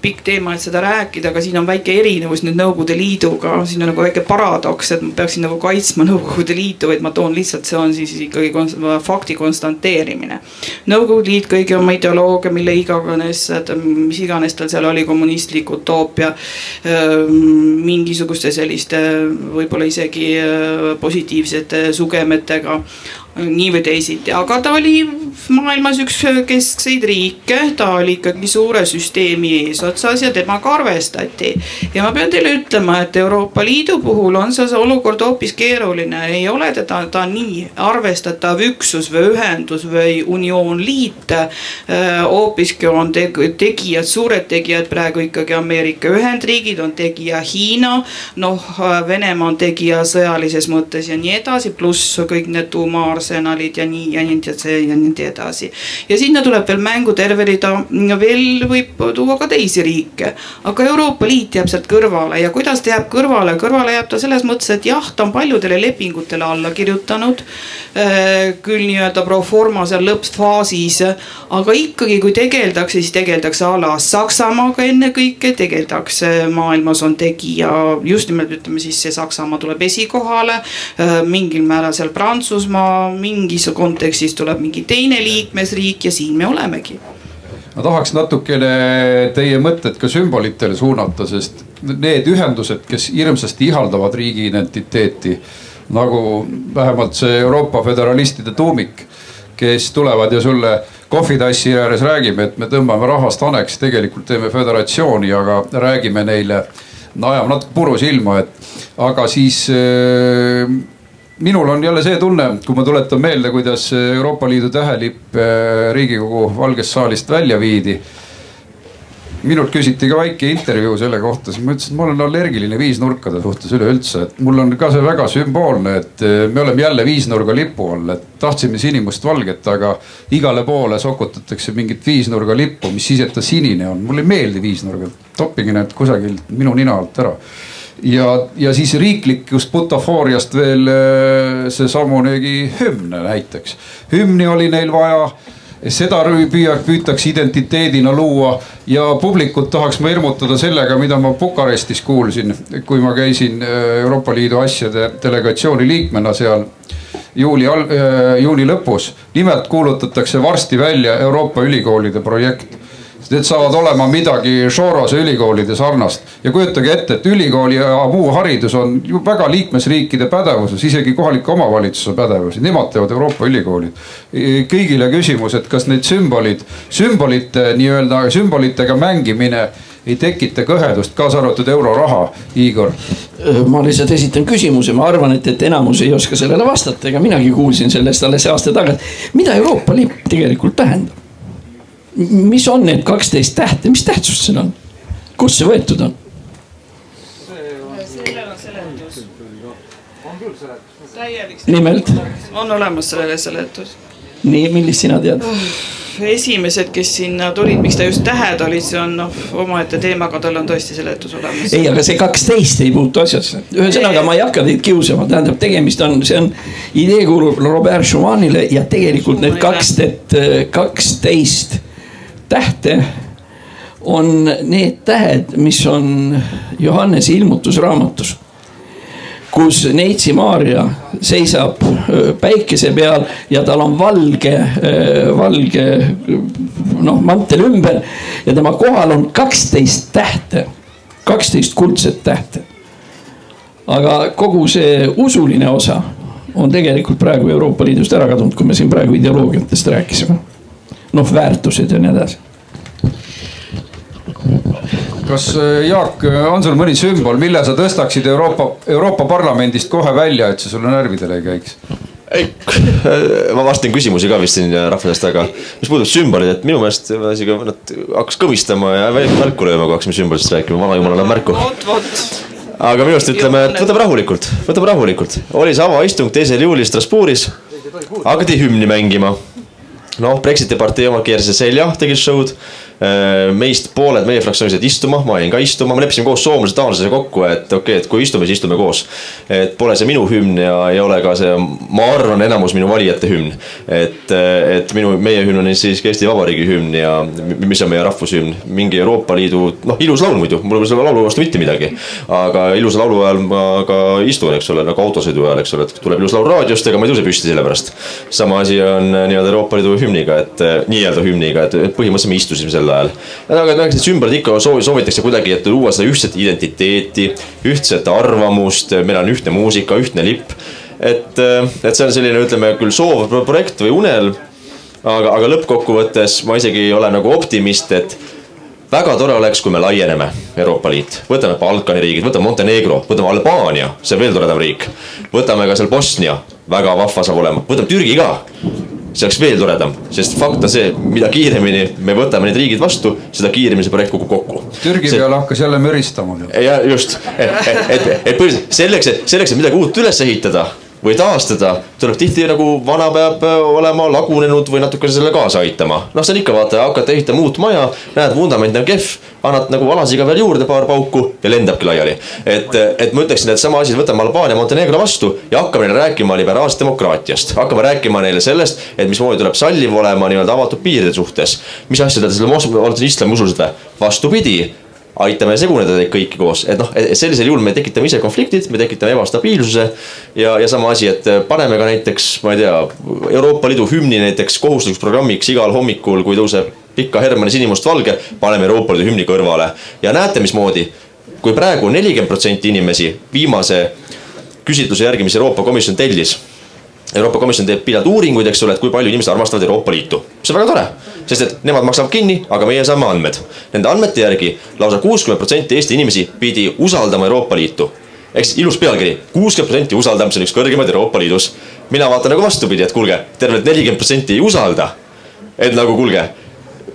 pikk teema, et seda rääkida, aga siin on väike erinevus nüüd Nõukogude Liiduga. Siin on nagu väike paradoks, et ma peaksin nagu kaitsma Nõukogude Liitu, vaid ma toon lihtsalt, see on siis ikkagi fakti konstanteerimine. Nõukogude Liit kõigi oma ideoloogia, mille mis iganes tal seal oli, kommunistlik utoopia, mingisuguste selliste võib-olla isegi positiivsete sugemetega, nii või teisiti, aga ta oli maailmas üks keskseid riike, ta oli ikkagi suure süsteemi eesotsas ja temaga arvestati. Ja ma pean teile ütlema, et Euroopa Liidu puhul on see olukord hoopis keeruline, ei ole ta nii arvestatav üksus või ühendus või unioonliit, hoopiski on tegijad, suured tegijad praegu ikkagi Ameerika Ühendriigid, on tegija Hiina, Venemaa on tegija sõjalises mõttes ja nii edasi, pluss kõik need tuumaarsenalid ja nii edasi. Ja sinna tuleb veel mängu terve rida, veel võib tuua ka teisi riike, aga Euroopa Liit jääb sealt kõrvale ja kuidas ta jääb kõrvale? Kõrvale jääb ta selles mõttes, et jah, ta on paljudele lepingutele alla kirjutanud, küll nii-öelda pro forma seal lõppfaasis, aga ikkagi kui tegeldakse, siis tegeldakse ala Saksamaaga enne kõike, tegeldakse maailmas on tegija, just nimelt ütleme siis see Saksamaa tuleb esikohale, mingil määral seal Prantsusmaa, mingis kontekstis tuleb mingi teine liikmesriik ja siin me olemegi. Ma tahaks natukene teie mõtted ka sümbolitele suunata, sest need ühendused, kes hirmsasti ihaldavad riigi identiteeti, nagu vähemalt see Euroopa föderalistide tuumik, kes tulevad ja sulle kohvitassi ääres räägime, et me tõmbame rahvast aneks, tegelikult teeme föderatsiooni, aga räägime neile, ajame natuke puru silma, aga siis minul on jälle see tunne, kui ma tuletan meelde, kuidas Euroopa Liidu tähelipp Riigikogu Valgest saalist välja viidi. minult küsiti ka väike intervjuu selle kohta, siis ma ütlesin, et ma olen allergiline viisnurkade suhtes üleüldse, et mul on ka see väga sümboolne, et me oleme jälle viisnurga lipu all, et tahtsime sinimustvalget, aga igale poole sokutatakse mingit viisnurga lippu, mis siis, et ta sinine on. Mulle ei meeldi viisnurga, toppige need kusagil minu nina alt ära. Ja siis riiklikust butafooriast veel seesamunegi hümne näiteks. Hümni oli neil vaja, seda püütakse identiteedina luua ja publikut tahaks ma hirmutada sellega, mida ma Bukarestis kuulsin, kui ma käisin Euroopa Liidu asjade delegatsiooni liikmena seal juuni lõpus. Nimelt kuulutatakse varsti välja Euroopa ülikoolide projekt. Need saavad olema midagi Soorose ülikoolide sarnast. Ja kujutage ette, et ülikooli ja muu haridus on ju väga liikmesriikide pädevuses, isegi kohalike omavalitsuse pädevuses. Nemad teevad Euroopa ülikoolid. Kõigile küsimus, et kas need sümbolitega mängimine ei tekita kõhedust, kaasa arvatud euroraha, Igor? Ma lihtsalt esitan küsimuse, ma arvan, et enamus ei oska sellele vastata, ega minagi kuulsin sellest alles aasta tagasi. Mida Euroopa lipp tegelikult tähendab? Mis on need 12 tähte, mis tähtsust siin on? Kus see võetud on? Sellel on seletus. On küll seletus. Täielik Nimelt? On olemas sellele seletus. Nii, millist sina tead? Esimesed, kes sinna tulid, miks ta just tähed olid, see on omaette teemaga, tal on tõesti seletus olemas. Ei, aga see 12 ei puutu asjasse. Ühesõnaga ma ei hakka teid kiusama, tähendab tegemist on, see on idee kuulub Robert Schumannile ja tegelikult need 12 tähte on need tähed, mis on Johannese ilmutusraamatus, kus Neitsi Maarja seisab päikese peal ja tal on valge mantel ümber ja tema kohal on 12 tähte, 12 kuldset tähte. Aga kogu see usuline osa on tegelikult praegu Euroopa Liidust ära kadunud, kui me siin praegu ideoloogiatest rääkisime. Väärtused ja nii edasi. Kas Jaak, on sul mõni sümbol, mille sa tõstaksid Euroopa Parlamendist kohe välja, et see sulle närvidele ei käiks? Ma vastin küsimusi ka vist siin rahvasest, aga mis puudub sümbolid, et minu meelest nad hakkas kõmistama ja märku lööma, kui hakkasime sümbolist rääkima, vana jumala läheb märku. Aga minu arust ütleme, et võtame rahulikult. Oli see avaistung 2. juulil Strasbourgis, hakati hümni mängima. Brexiti partei oma keerse selja, tegid show'd. Meist pooled meie fraktsioonilised istuma, ma jäin ka istuma, me leppisime koos soomlased taanlased kokku, et okei, et kui istume, siis istume koos. Et pole see minu hümn ja ei ole ka see, ma arvan, enamus minu valijate hümn. Et meie hümn on siis Eesti Vabariigi hümn ja mis on meie rahvushümn. Mingi Euroopa Liidu, ilus laul muidu, mul on selle laulu vastu mitte midagi. Aga ilusa laulu ajal ma ka istun, eks ole, nagu autosõidu ajal, eks ole, et tuleb ilus laul raadiost, ega ma ei tõuse püsti selle pärast. Sama asi on Euroopa Liidu hümniga, nii-öelda hümniga, et põhimõtteliselt me istusime selle ajal. Aga sümbolid ikka soovitakse kuidagi, et luua seda ühtset identiteeti, ühtset arvamust, meil on ühtne muusika, ühtne lipp. Et see on selline, ütleme küll soov projekt või unel, aga lõppkokkuvõttes ma isegi ei ole nagu optimist, et väga tore oleks, kui me laieneme Euroopa Liit. Võtame Balkani riigid, võtame Montenegro, võtame Albaania, see on veel toredam riik. Võtame ka seal Bosnia, väga vahva saab olema, võtame Türgi ka. See oleks veel toredam, sest fakt on see, mida kiiremini me võtame need riigid vastu, seda kiiremini see projekt kogu. Türgi peale hakkas jälle müristama. Ja just, selleks, et midagi uut üles ehitada või taastada, tuleb tihti nagu vana peab olema lagunenud või natuke selle kaasa aitama. See on ikka vaata, hakata ehitama uut maja, näed, vundament on kehv, annad nagu valasiga veel juurde paar pauku ja lendabki laiali. Et ma ütleksin, et sama asi, võtame Albaania Montenegro vastu ja hakkame neile rääkima liberaalsest demokraatiast. Hakkame rääkima neile sellest, et mismoodi tuleb salliv olema avatud piiride suhtes. Mis asja te olete islami usulised või? Vastupidi. Aitame seguneda teid kõiki koos, et sellisel juhul me tekitame ise konfliktid, me tekitame ebastabiilsuse ja sama asi, et paneme ka näiteks, ma ei tea, Euroopa Liidu hümni näiteks kohustuks programmiks igal hommikul, kui tõuseb pikka Hermanni sinimustvalge, paneme Euroopa Liidu hümni kõrvale ja näete mismoodi, kui praegu 40% inimesi viimase küsitluse järgi, mis Euroopa Komisjon tellis. Euroopa Komisjon teeb piljalt uuringuid, eks ole, et kui palju inimesed armastavad Euroopa Liitu. See on väga tore, sest et nemad maksavad kinni, aga meie saame andmed. Nende andmete järgi lausa 60% Eesti inimesi pidi usaldama Euroopa Liitu. Eks ilus pealkiri, 60% usaldab, see on üks kõrgemaid Euroopa Liidus. Mina vaatan nagu vastupidi, et kuulge, tervelt 40% ei usalda. Et nagu kuulge,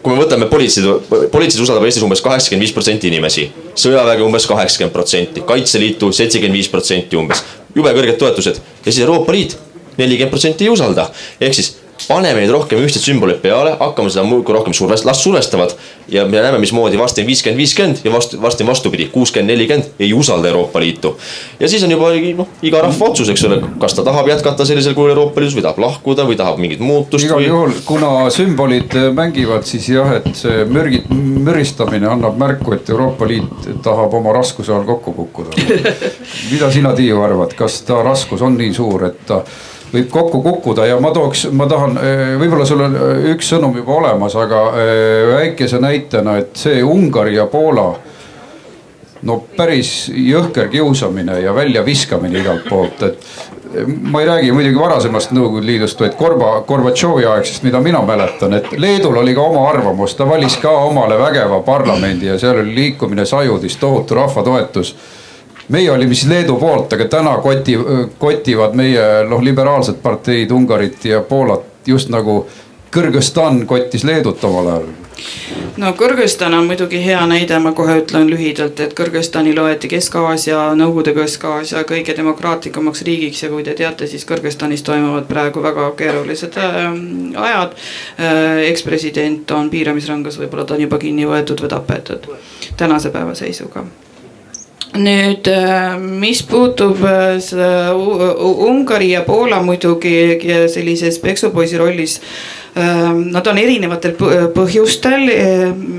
kui me võtame politseid usaldab Eestis umbes 85% inimesi, sõjaväega umbes 80%, Kaitseliitu 75% umbes, jube kõrged toetused ja siis Euroopa Liit 40% ei usalda. Ehk siis paneme neid rohkem ühtseid sümboleid peale, hakkame seda muidu rohkem last survestavad ja me näeme, mismoodi vasti 50-50 ja vasti vastupidi, 60-40 ei usalda Euroopa Liitu. Ja siis on juba iga rahva otsus, eks ole, kas ta tahab jätkata sellisel kujul Euroopa Liidus või tahab lahkuda või tahab mingit muutust. Igal juhul, kuna sümbolid mängivad, siis jah, et see müristamine annab märku, et Euroopa Liit tahab oma raskuse all kokku kukkuda. Mida sina, Tiiu, arvad, kas ta raskus on nii suur, et ta võib kokku kukkuda ja ma tahan, võib-olla sul on üks sõnum juba olemas, aga väikese näitena, et see Ungari ja Poola, no päris jõhker kiusamine ja välja viskamine igalt poolt, et ma ei räägi muidugi varasemast Nõukogude Liidust, vaid Gorbatšovi aegsest, mida mina mäletan, et Leedul oli ka oma arvamus, ta valis ka omale vägeva parlamendi ja seal oli liikumine sajudis, tohutu rahvatoetus. Meie olime siis Leedu poolt, aga täna kotivad meie liberaalsed parteid Ungarit ja Poolat, just nagu Kõrgõzstan kottis Leedut omal ajal. No Kõrgõzstan on muidugi hea näide, ma kohe ütlen lühidalt, et Kõrgõzstani loeti Kesk-Aasia, Nõukogude Kesk-Aasia kõige demokraatlikumaks riigiks ja kui te teate, siis Kõrgõzstanis toimuvad praegu väga keerulised ajad. Ekspresident on piiramisrangas, võib-olla ta on juba kinni võetud või tapetud tänase päeva seisuga. Nüüd, mis puutub Ungari ja Poola muidugi sellises peksupoisi rollis, nad on erinevatel põhjustel,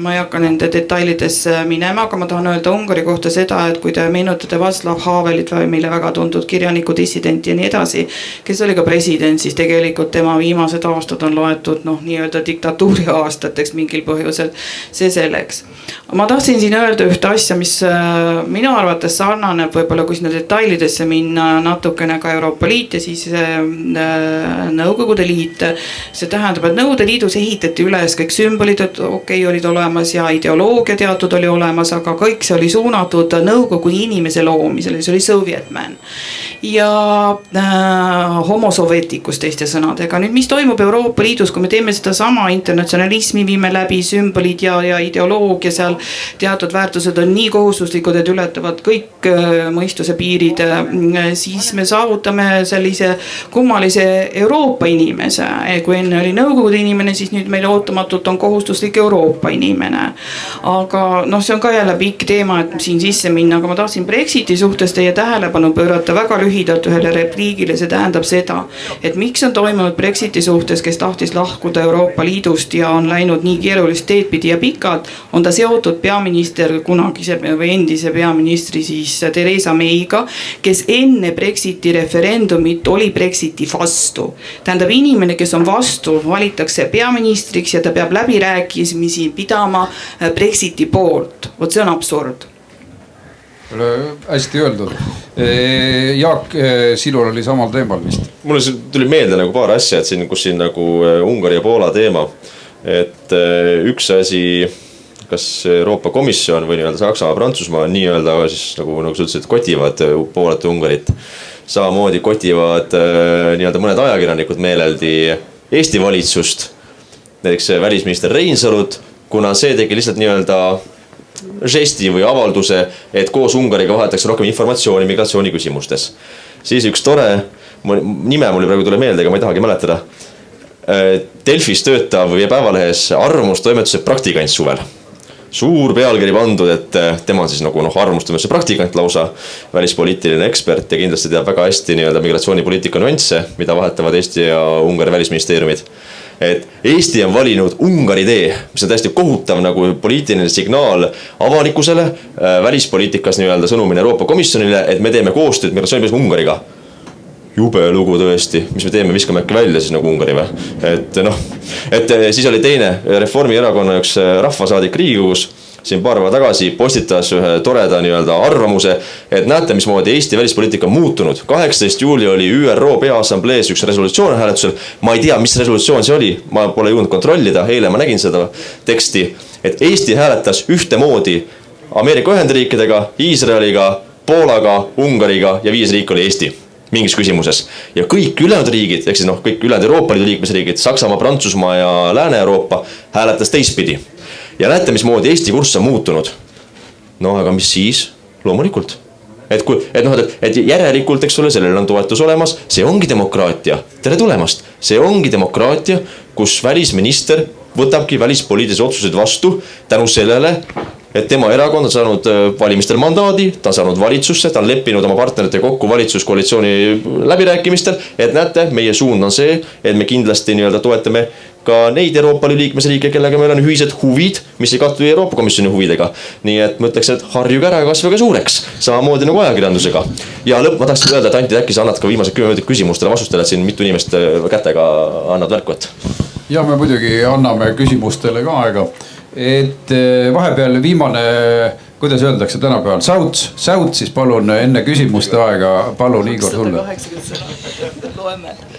ma ei hakka nende detailidesse minema, aga ma tahan öelda Ungari kohta seda, et kui te meenutate Václav Havelit või meile väga tuntud kirjaniku dissidenti ja nii edasi, kes oli ka president, siis tegelikult tema viimased aastad on loetud nii-öelda diktatuuri aastateks mingil põhjusel, see selleks. Ma tahtsin siin öelda ühte asja, mis minu arvates sarnaneb võib-olla, kui sinna detailidesse minna natukene ka Euroopa Liit ja siis Nõukogude Liit, see tähendab, et Nõukogude Liidus ehitati üles kõik sümbolid, et olid olemas ja ideoloogia teatud oli olemas, aga kõik see oli suunatud Nõukogude inimese loomisele, see oli Sovietman. Ja homo soveticus teiste sõnadega. Nüüd, mis toimub Euroopa Liidus, kui me teeme seda sama internatsionalismi, viime läbi sümbolid ja ideoloogia seal, teatud väärtused on nii kohustuslikud, et ületavad kõik mõistuse piirid, siis me saavutame sellise kummalise Euroopa inimese. Kui enne oli Nõukogude inimene, siis nüüd meil ootamatult on kohustuslik Euroopa inimene. Aga see on ka jälle pikk teema, et siin sisse minna, aga ma tahtsin Brexiti suhtes teie tähelepanu pöörata väga lühidalt ühele repliigile, see tähendab seda, et miks on toimunud Brexiti suhtes, kes tahtis lahkuda Euroopa Liidust ja on läinud nii keerulist teed pidi ja pikalt, on ta seotud peaminister kunagise või endise peaministri siis Theresa Mayga, kes enne Brexiti referendumit oli Brexiti vastu. Tähendab, inimene, kes on vastu, valitakse peaministriks ja ta peab läbirääkimisi pidama Brexiti poolt. Vot see on absurd. Hästi öeldud. Jaak, sinul oli samal teemal vist. Mulle tuli meelde paar asja, et kus siin Ungari ja Poola teema. Et üks asi, kas Euroopa Komisjon või Saksa, Prantsusmaa nii-öelda siis nagu sa ütlesid, kotivad Poolat ja Ungarit. Samamoodi kotivad nii-öelda mõned ajakirjanikud meeleldi Eesti valitsust, näiteks välisminister Reinsalut, kuna see tegi lihtsalt nii-öelda žesti või avalduse, et koos Ungariga vahetakse rohkem informatsiooni migratsiooni küsimustes. Siis üks tore, nime mul praegu tule meelde, aga ma ei tahagi mäletada, Delfis töötav või Päevalehes arvamustoimetuse praktikant suvel. Suur pealkiri pandud, et tema on siis nagu arvamustoimetuse praktikant lausa, välispoliitiline ekspert ja kindlasti teab väga hästi nii-öelda migratsioonipoliitika nüansse, mida vahetavad Eesti ja Ungari välisministeeriumid. Et Eesti on valinud Ungari tee, mis on täiesti kohutav nagu poliitiline signaal avalikkusele, välispoliitikas nii-öelda sõnumine Euroopa Komisjonile, et me teeme koostööd migratsioonipoliitika Ungariga. Jube lugu tõesti, mis me teeme, viskame äkki välja siis nagu Ungari või. Et siis oli teine Reformierakonna üks rahvasaadik Riigikogus, siin paar päeva tagasi postitas ühe toreda nii-öelda arvamuse, et näete, mismoodi Eesti välispoliitika on muutunud. 18. juuli oli ÜRO Peaassamblees üks resolutsioon hääletusel. Ma ei tea, mis resolutsioon see oli, ma pole jõudnud kontrollida, eile ma nägin seda teksti, et Eesti hääletas ühtemoodi Ameerika Ühendriikidega, Iisraeliga, Poolaga, Ungariga ja 5 riik oli Eesti. mingis küsimuses ja kõik ülejäänud riigid, ehk siis kõik ülejäänud Euroopa Liidu liikmesriigid, Saksamaa, Prantsusmaa ja Lääne-Euroopa hääletas teistpidi. Ja näete, mismoodi Eesti kurss on muutunud. No aga mis siis? Loomulikult. Et järelikult, eks ole, sellel on toetus olemas, see ongi demokraatia. Tere tulemast. See ongi demokraatia, kus välisminister võtabki välispoliitilisi otsuseid vastu tänu sellele, et tema erakond on saanud valimistel mandaadi, ta on saanud valitsusse, ta on leppinud oma partnerite kokku valitsuskoalitsiooni läbirääkimistel, et näete, meie suund on see, et me kindlasti toetame ka neid Euroopa Liidu liikmesriike, kellega meil on ühised huvid, mis ei kattu Euroopa Komisjoni huvidega. Nii et ma ütleks, et harjuge ära ja kasvage suureks, samamoodi nagu ajakirjandusega. Ja lõpp, ma tahaksin öelda, et Anti, äkki sa annad ka viimased 10 minutit küsimustele vastustele, et siin mitu inimest kätega annad värku, et. Ja me muidugi anname küsimustele ka aega. Et vahepeal viimane, kuidas öeldakse tänapäeval, säut siis palun enne küsimuste aega, palun Igor sulle.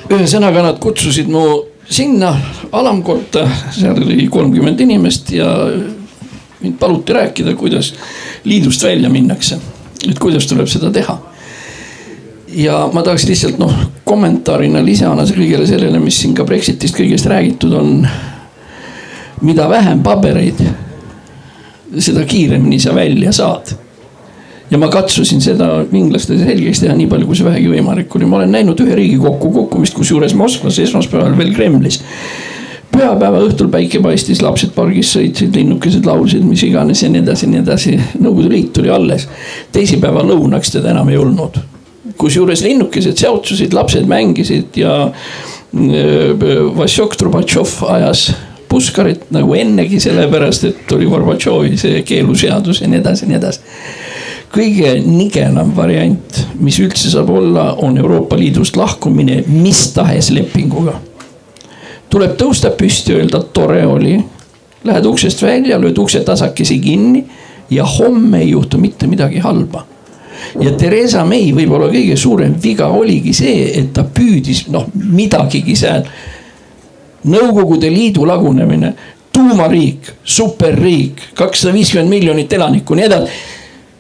Ühesõnaga nad kutsusid mu sinna alamkotta, seal oli 30 inimest ja mind paluti rääkida, kuidas liidust välja minnakse, et kuidas tuleb seda teha. Ja ma tahaks lihtsalt kommentaarina lisana kõigele sellele, mis siin ka Brexitist kõigest räägitud on. Mida vähem pabereid, seda kiiremini sa välja saad. Ja ma katsusin seda inglaste selgeks teha nii palju, kui see vähegi võimalik oli. Ma olen näinud ühe Riigikokku kokkumist, kus juures Moskvas esmaspäeval veel Kremlis. Pühapäeva õhtul päike paistis, lapsed pargis sõitsid, linnukesed laulsid, mis iganes ja nii edasi. Nõukogude Liit tuli alles. Teisipäeva lõunaks teda enam ei olnud. Kus juures linnukesed seotsusid, lapsed mängisid ja Vassjok Trubatšov ajas puskarit nagu ennegi, sellepärast, et oli Gorbatšovi see keeluseadus ja nii edasi. Kõige nigelam variant, mis üldse saab olla, on Euroopa Liidust lahkumine mis tahes lepinguga. Tuleb tõusta püsti, öelda, tore oli, lähed uksest välja, lööd ukse tasakesi kinni ja homme ei juhtu mitte midagi halba. Ja Theresa May võib-olla kõige suurem viga oligi see, et ta püüdis midagigi seal. Nõukogude Liidu lagunemine, tuumariik, superriik, 250 miljonit elanikku, nii edasi.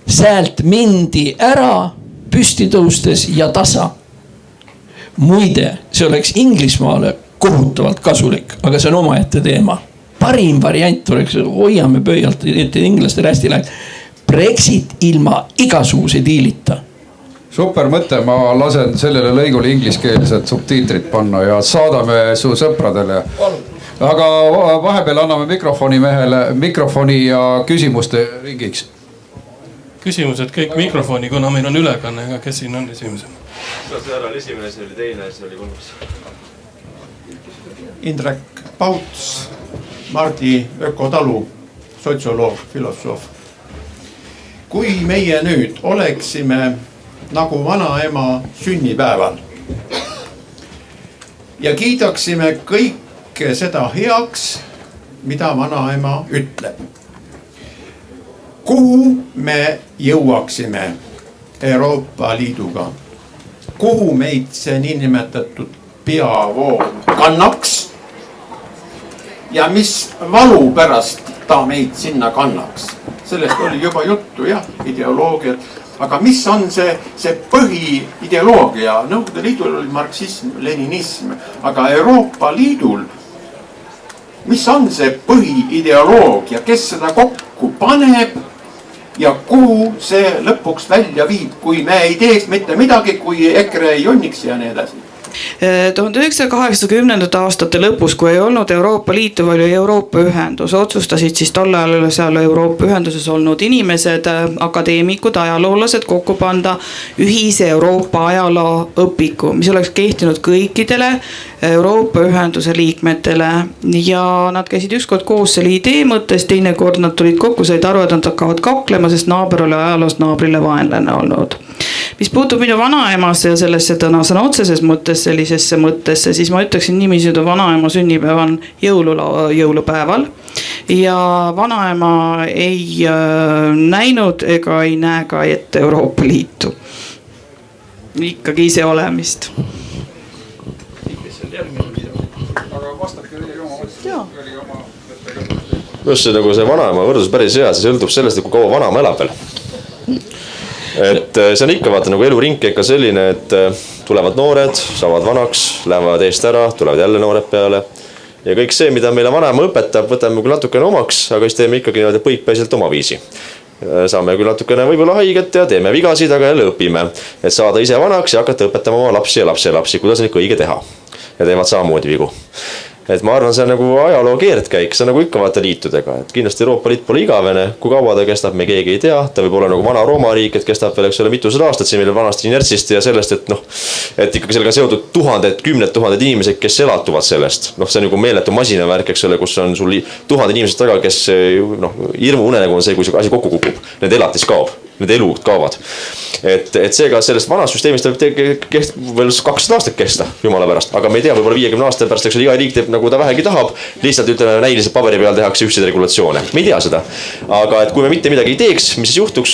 Säält mindi ära püsti tõustes ja tasa. Muide, see oleks Inglismaale kohutavalt kasulik, aga see on omaette teema. Parim variant oleks, hoiame pöialt, et inglaste hästi läheks. Brexit ilma igasuguse diilita. Super mõte, ma lasen sellele lõigule ingliskeelsed subtiitrid panna ja saadame su sõpradele. Aga vahepeal anname mikrofoni ja küsimuste ringiks. Küsimused kõik mikrofoni, kuna meil on ülekanne, aga kes siin on esimesena? See ära oli esimene, see oli teine, see oli kolmas. Indrek Pauts, Mardi Ökotalu, sotsioloog, filosoof. Kui meie nüüd oleksime nagu vanaema sünnipäeval ja kiidaksime kõike seda heaks, mida vanaema ütleb. Kuhu me jõuaksime Euroopa Liiduga? Kuhu meid see niinimetatud peavool kannaks? Ja mis valu pärast ta meid sinna kannaks? Sellest oli juba juttu, ideoloogiat. Aga mis on see põhiideoloogia? Nõukogude Liidul oli marksism, leninism, aga Euroopa Liidul, mis on see põhiideoloogia, kes seda kokku paneb ja kuhu see lõpuks välja viib, kui me ei teeks mitte midagi, kui EKRE ei jonniks ja nii edasi. 1980. aastate lõpus, kui ei olnud Euroopa Liitu, oli Euroopa ühendus, otsustasid siis tol ajal seal Euroopa ühenduses olnud inimesed, akadeemikud, ajaloolased kokku panda ühise Euroopa ajaloo õpiku, mis oleks kehtinud kõikidele Euroopa ühenduse liikmetele ja nad käisid ükskord koos selle idee mõttes, teine kord nad tulid kokku, said aru, et nad hakkavad kaklema, sest naaber oli ajaloost naabrile vaenlane olnud. Mis puutub minu vanaemasse ja sellesse sõna otseses mõttes sellisesse mõttesse, siis ma ütleksin niiviisi, et vanaema sünnipäev on jõulupäeval ja vanaema ei näinud ega ei näe ka ette Euroopa Liitu. Ikkagi ise olemist. Just see nagu see vanaema võrdus päris hea, see sõltub sellest, kui kaua vanaema elab veel. Et see on ikka vaata nagu eluring ikka selline, et tulevad noored, saavad vanaks, lähevad eest ära, tulevad jälle noored peale. Ja kõik see, mida meile vanema õpetab, võtame küll natukene omaks, aga siis teeme ikkagi niimoodi põikpäiselt oma viisi. Saame küll natukene võib-olla haiget ja teeme vigasid, aga jälle õpime. Et saada ise vanaks ja hakata õpetama oma lapsi ja lapsi, kuidas on ikka õige teha. Ja teevad samamoodi vigu. Et ma arvan, see on nagu ajaloo keerdkäik, see on nagu ikka vaata liitudega, et kindlasti Euroopa Liit pole igavene, kui kaua ta kestab, me keegi ei tea, ta võib olla nagu vana Rooma riik, et kestab veel, eks ole, mitusada aastat siin meil vanast inertsist ja sellest, et noh, et ikkagi sellega seotud kümned tuhanded inimesed, kes elatuvad sellest, noh, see on nagu meeletu masinavärk, eks ole, kus on sul tuhanded inimesed taga, kes noh, hirmu unenägu on see, kui see asi kokku kukub, need elatis kaob. Need elud kaovad. Et seega sellest vanast süsteemist võib veel 200 aastat kesta, jumala pärast. Aga me ei tea, võib-olla 50 aasta pärast, eks iga riik teeb nagu ta vähegi tahab. Lihtsalt ütleme näiliselt paberi peal tehakse ühtseid regulatsioone. Me ei tea seda. Aga et kui me mitte midagi ei teeks, mis siis juhtuks?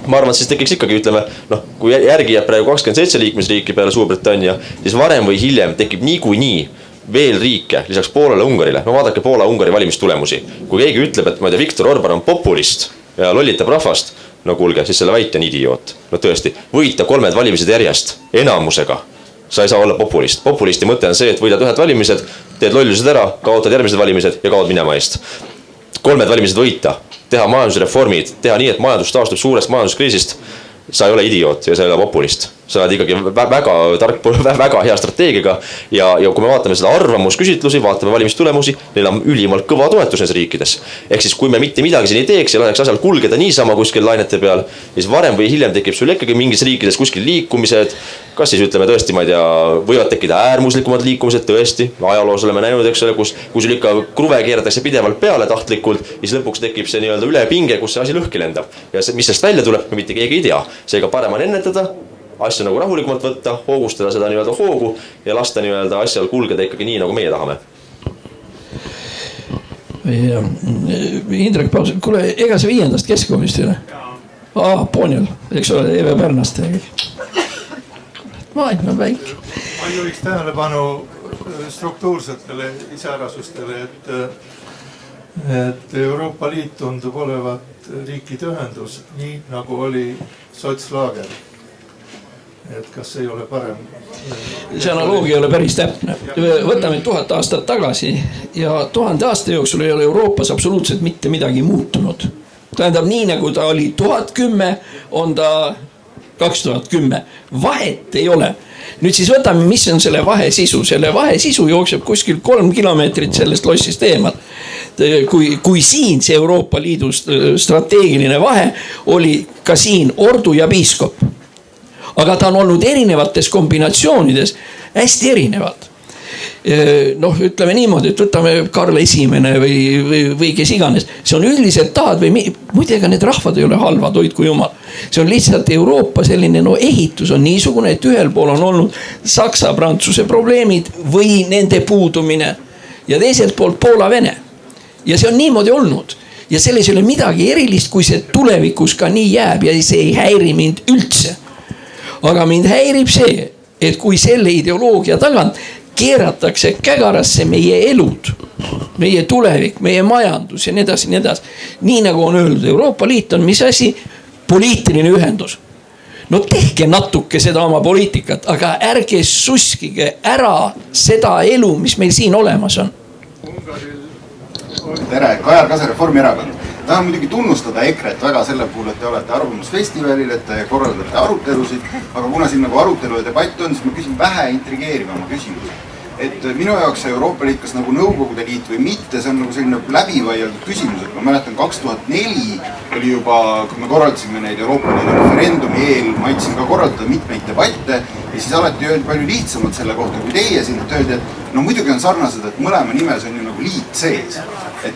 Ma arvan, et siis tekiks ikkagi, ütleme, noh, kui järgi jääb praegu 27 liikmesriiki peale Suurbritannia, siis varem või hiljem tekib niikuinii veel riike, lisaks Poolale, Ungarile. No vaadake Poola-Ungari valimistulemusi. Kui keegi ütleb, et ma ei tea, Viktor Orban on populist ja lollitab rahvast, no kuulge, siis selle väite on idioot. No tõesti, võita 3 valimised järjest enamusega. Sa ei saa olla populist. Populisti mõte on see, et võidad 1 valimised, teed lollused ära, kaotad järgmised valimised ja kaod minema eest. 3 valimised võita, teha majandusreformid, teha nii, et majandus taastub suurest majanduskriisist. Sa ei ole idioot ja sa ei ole populist. Sa oled ikkagi väga tark, väga hea strateegiga ja kui me vaatame seda arvamusküsitlusi, vaatame valimistulemusi, neil on ülimalt kõva toetus neis riikides. Ehk siis kui me mitte midagi siin ei teeks ja laseks asjal kulgeda niisama kuskil lainete peal, siis varem või hiljem tekib sul ikkagi mingis riikides kuskil liikumised, kas siis ütleme tõesti, ma ei tea, võivad tekkida äärmuslikumad liikumised tõesti, ajaloos oleme näinud, eks ole, kus sul ikka kruve keeratakse pidevalt peale tahtlikult, siis lõpuks tekib see nii-öelda ülepinge, kus see asi lõhki lendab. Ja mis sellest välja tuleb, mitte keegi ei tea. Seega parem on ennetada, asja nagu rahulikumalt võtta, hoogustada seda nii-öelda hoogu ja lasta nii-öelda asjal kulgeda ikkagi nii, nagu meie tahame. Indrek Paus, kuule, ega see 5. keskkoolist ei ole? Poonjal, eks ole, Eve Pärnast. Maailm on väike. Ma juhiks tähelepanu struktuursetele iseärasustele, et Euroopa Liit tundub olevat riikide ühendus, nii nagu oli sotslaager. Et kas ei ole parem? See analoogia ei ole päris täpne. Võtame 1000 aastat tagasi ja 1000 aasta jooksul ei ole Euroopas absoluutselt mitte midagi muutunud. Tähendab, nii nagu ta oli 1010, on ta 2010. Vahet ei ole. Nüüd siis võtame, mis on selle vahe sisu. Selle vahe sisu jookseb kuskil 3 kilomeetrit sellest lossist eemal. Kui siin see Euroopa Liidu strateegiline vahe oli ka siin ordu ja piiskop. Aga ta on olnud erinevates kombinatsioonides hästi erinevad. Noh, ütleme niimoodi, et võtame Karl I või kes iganes. See on üldiselt tahad või muidega need rahvad ei ole halvad, hoidku jumal. See on lihtsalt Euroopa selline ehitus on niisugune, et ühel pool on olnud Saksa-Prantsuse probleemid või nende puudumine ja teiselt poolt Poola-Vene. Ja see on niimoodi olnud. Ja selles ei ole midagi erilist, kui see tulevikus ka nii jääb ja see ei häiri mind üldse. Aga mind häirib see, et kui selle ideoloogia tagant keeratakse kägarasse meie elud, meie tulevik, meie majandus ja nii edasi, nii edasi. Nii nagu on öeldud, Euroopa Liit on mis asi? Poliitiline ühendus. No tehke natuke seda oma poliitikat, aga ärge suskige ära seda elu, mis meil siin olemas on. Tere, Kajar Kase, Reformierakond. Tahan muidugi tunnustada EKRE-t väga selle puhul, et te olete arvamusfestivalil, et te korraldate arutelusid, aga kuna siin nagu arutelu ja debatt on, siis ma küsin vähe intrigeerivama küsimusi. Et minu jaoks Euroopa Liit, kas nagu Nõukogude Liit või mitte, see on nagu selline läbivaieldatud küsimus, et ma mäletan 2004 oli juba, kui me korraldasime neid Euroopa Liidu referendumi eel, ma aitasin ka korraldada mitmeid debatte ja siis alati öeldi palju lihtsamalt selle kohta, kui teie siin öeldi, et no muidugi on sarnased, et mõlema nimes on ju nagu liit sees. Et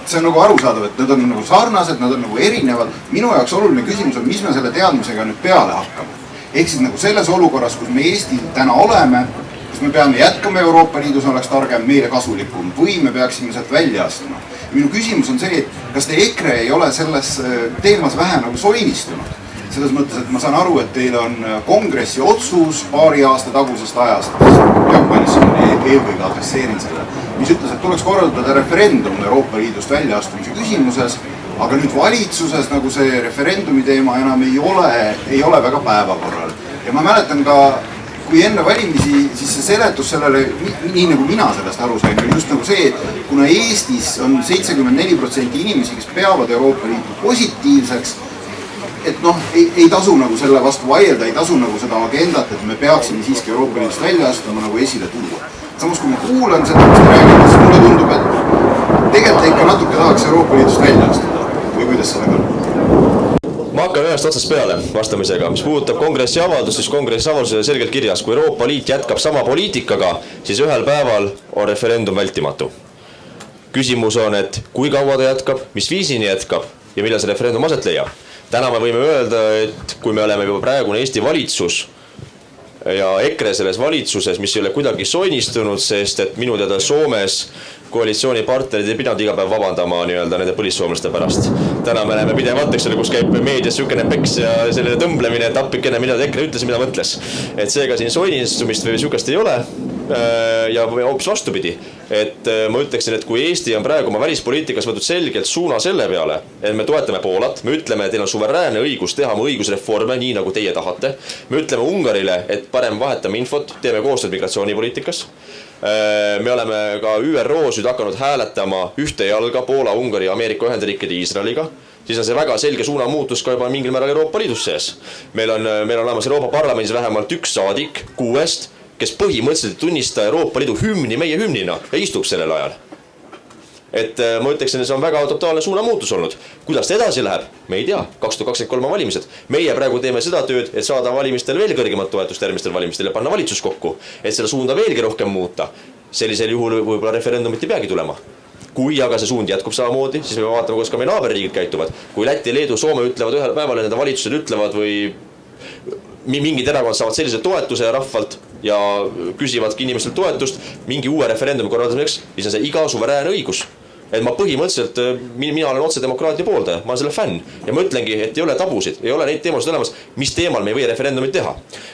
see on nagu arusaadav, et nad on nagu sarnased, nad on nagu erinevad. Minu jaoks oluline küsimus on, mis me selle teadmisega nüüd peale hakkame. Ehk siis nagu selles olukorras, kus me Eesti täna oleme, kas me peame jätkama Euroopa Liidus, oleks targem, meile kasulikum või me peaksime sealt välja astuma. Minu küsimus on see, et kas te EKRE ei ole selles teemas vähe nagu soinistunud. Selles mõttes, et ma saan aru, et teil on kongressi otsus paari aasta tagusest ajast, Jaak Madison eelkõige adresseerin selle, mis ütles, et tuleks korraldada referendum Euroopa Liidust väljaastumise küsimuses, aga nüüd valitsuses nagu see referendumi teema enam ei ole väga päevakorral. Ja ma mäletan ka kui enne valimisi, siis see seletus sellele, nii nagu mina sellest aru sain, oli just nagu see, et kuna Eestis on 74% inimesi, kes peavad Euroopa Liitu positiivseks, et noh, ei tasu nagu selle vastu vaielda, ei tasu nagu seda agendat, et me peaksime siiski Euroopa Liidust välja astuma nagu esile tuua. Samas kui ma kuulan seda, mis te räägite, siis mulle tundub, et tegelikult ikka natuke tahaks Euroopa Liidust välja astuda. Või kuidas sellega on? Ma hakkan ühest otsast peale vastamisega. Mis puudutab kongressi avaldust, siis kongressi avaldus selgelt kirjas. Kui Euroopa Liit jätkab sama poliitikaga, siis ühel päeval on referendum vältimatu. Küsimus on, et kui kaua ta jätkab, mis viisini jätkab ja millal see referendum aset leiab. Täna me võime öelda, et kui me oleme juba praegune Eesti valitsus ja EKRE selles valitsuses, mis ei ole kuidagi soinistunud, sest et minu teada Soomes koalitsioonipartnerid ei pidanud iga päev vabandama nende põlissoomlaste pärast. Täna me näeme pidevalt, kus käib meedias sükene peks ja selline tõmblemine, et appikene, mida EKRE ütles ja mida mõtles. Et seega siin soinistumist või sükest ei ole ja hoopis vastupidi. Et ma ütleksin, et kui Eesti on praegu oma välispoliitikas võtnud selgelt suuna selle peale, et me toetame Poolat, me ütleme, et teil on suveräänne õigus teha oma õigusreforme nii, nagu teie tahate. Me ütleme Ungarile, et parem vahetame infot, teeme koostööd migratsioonipoliitikas. Me oleme ka ÜRO-s nüüd hakanud hääletama ühte jalga Poola, Ungari, Ameerika Ühendriikide Iisraeliga, siis on see väga selge suunamuutus ka juba mingil määral Euroopa Liidus sees. Meil on olemas Euroopa Parlamendis vähemalt üks saadik 6, kes põhimõtteliselt tunnista Euroopa Liidu hümni meie hümnina ja istub sellel ajal. Et ma ütleksin, et see on väga totaalne suunamuutus olnud. Kuidas ta edasi läheb? Me ei tea. 2023 on valimised. Meie praegu teeme seda tööd, et saada valimistel veel kõrgemat toetust järgmistel valimistel ja panna valitsus kokku. Et seda suunda veelgi rohkem muuta. Sellisel juhul võib-olla referendumit ei peagi tulema. Kui aga see suund jätkub samamoodi, siis me vaatame, kuidas ka meie naaberriigid käituvad. Kui Läti, Leedu, Soome ütlevad ühel päeval, nende valitsused ütlevad või mingid erakond saavad sellise toetuse rahvalt ja küsivadki inimestelt toetust mingi uue referendumi korraldamiseks, siis on see iga suveräänne õigus. Et ma põhimõtteliselt, mina olen otse demokraatia pooldaja, ma olen selle fänn ja ma ütlengi, et ei ole tabusid, ei ole neid teemasid olemas, mis teemal me ei või referendumit teha.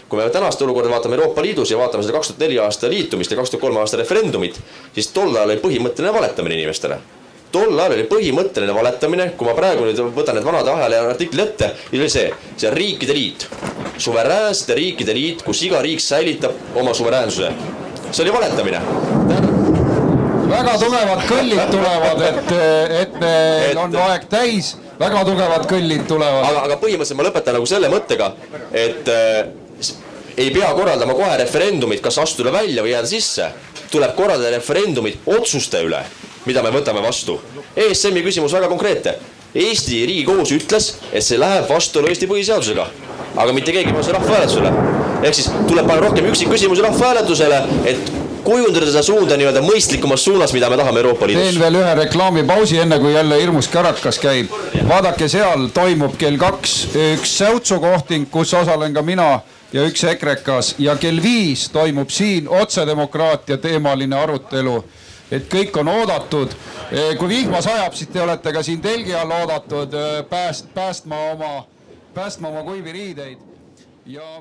Kui me tänast olukorda vaatame Euroopa Liidus ja vaatame seda 2004 aasta liitumist ja 2003 aasta referendumit, siis tol ajal oli põhimõtteline valetamine inimestele. Tol ajal oli põhimõtteline valetamine, kui ma praegu nüüd võtan need vanade ajale artikli ette, oli see on riikide liit, suveräänsete riikide liit, kus iga riik säilitab oma suveräänsuse. See oli valetamine. Väga tugevad kõllid tulevad, et on aeg täis, väga tugevad kõllid tulevad. Aga põhimõtteliselt ma lõpetan nagu selle mõttega, et ei pea korraldama kohe referendumit, kas astuda välja või jääda sisse. Tuleb korraldada referendumit otsuste üle, mida me võtame vastu. ESM-i küsimus väga konkreetne. Eesti Riigikohus ütles, et see läheb vastuolu Eesti põhiseadusega, aga mitte keegi paneb see rahvahääletusele. Ehk siis tuleb panna rohkem üksikküsimusi rahvahääletusele, et kujundada seda suunda nii-öelda mõistlikumas suunas, mida me tahame Euroopa Liidus. Teen veel ühe reklaamipausi, enne kui jälle hirmus kärakas käib. Vaadake, seal toimub kell 2 üks säutsukohting, kus osalen ka mina ja üks ekrekas, ja kell 5 toimub siin otsedemokraatia teemaline arutelu. Et kõik on oodatud. Kui vihma sajab, siis te olete ka siin telgi all oodatud päästma oma kuivi riideid. Ja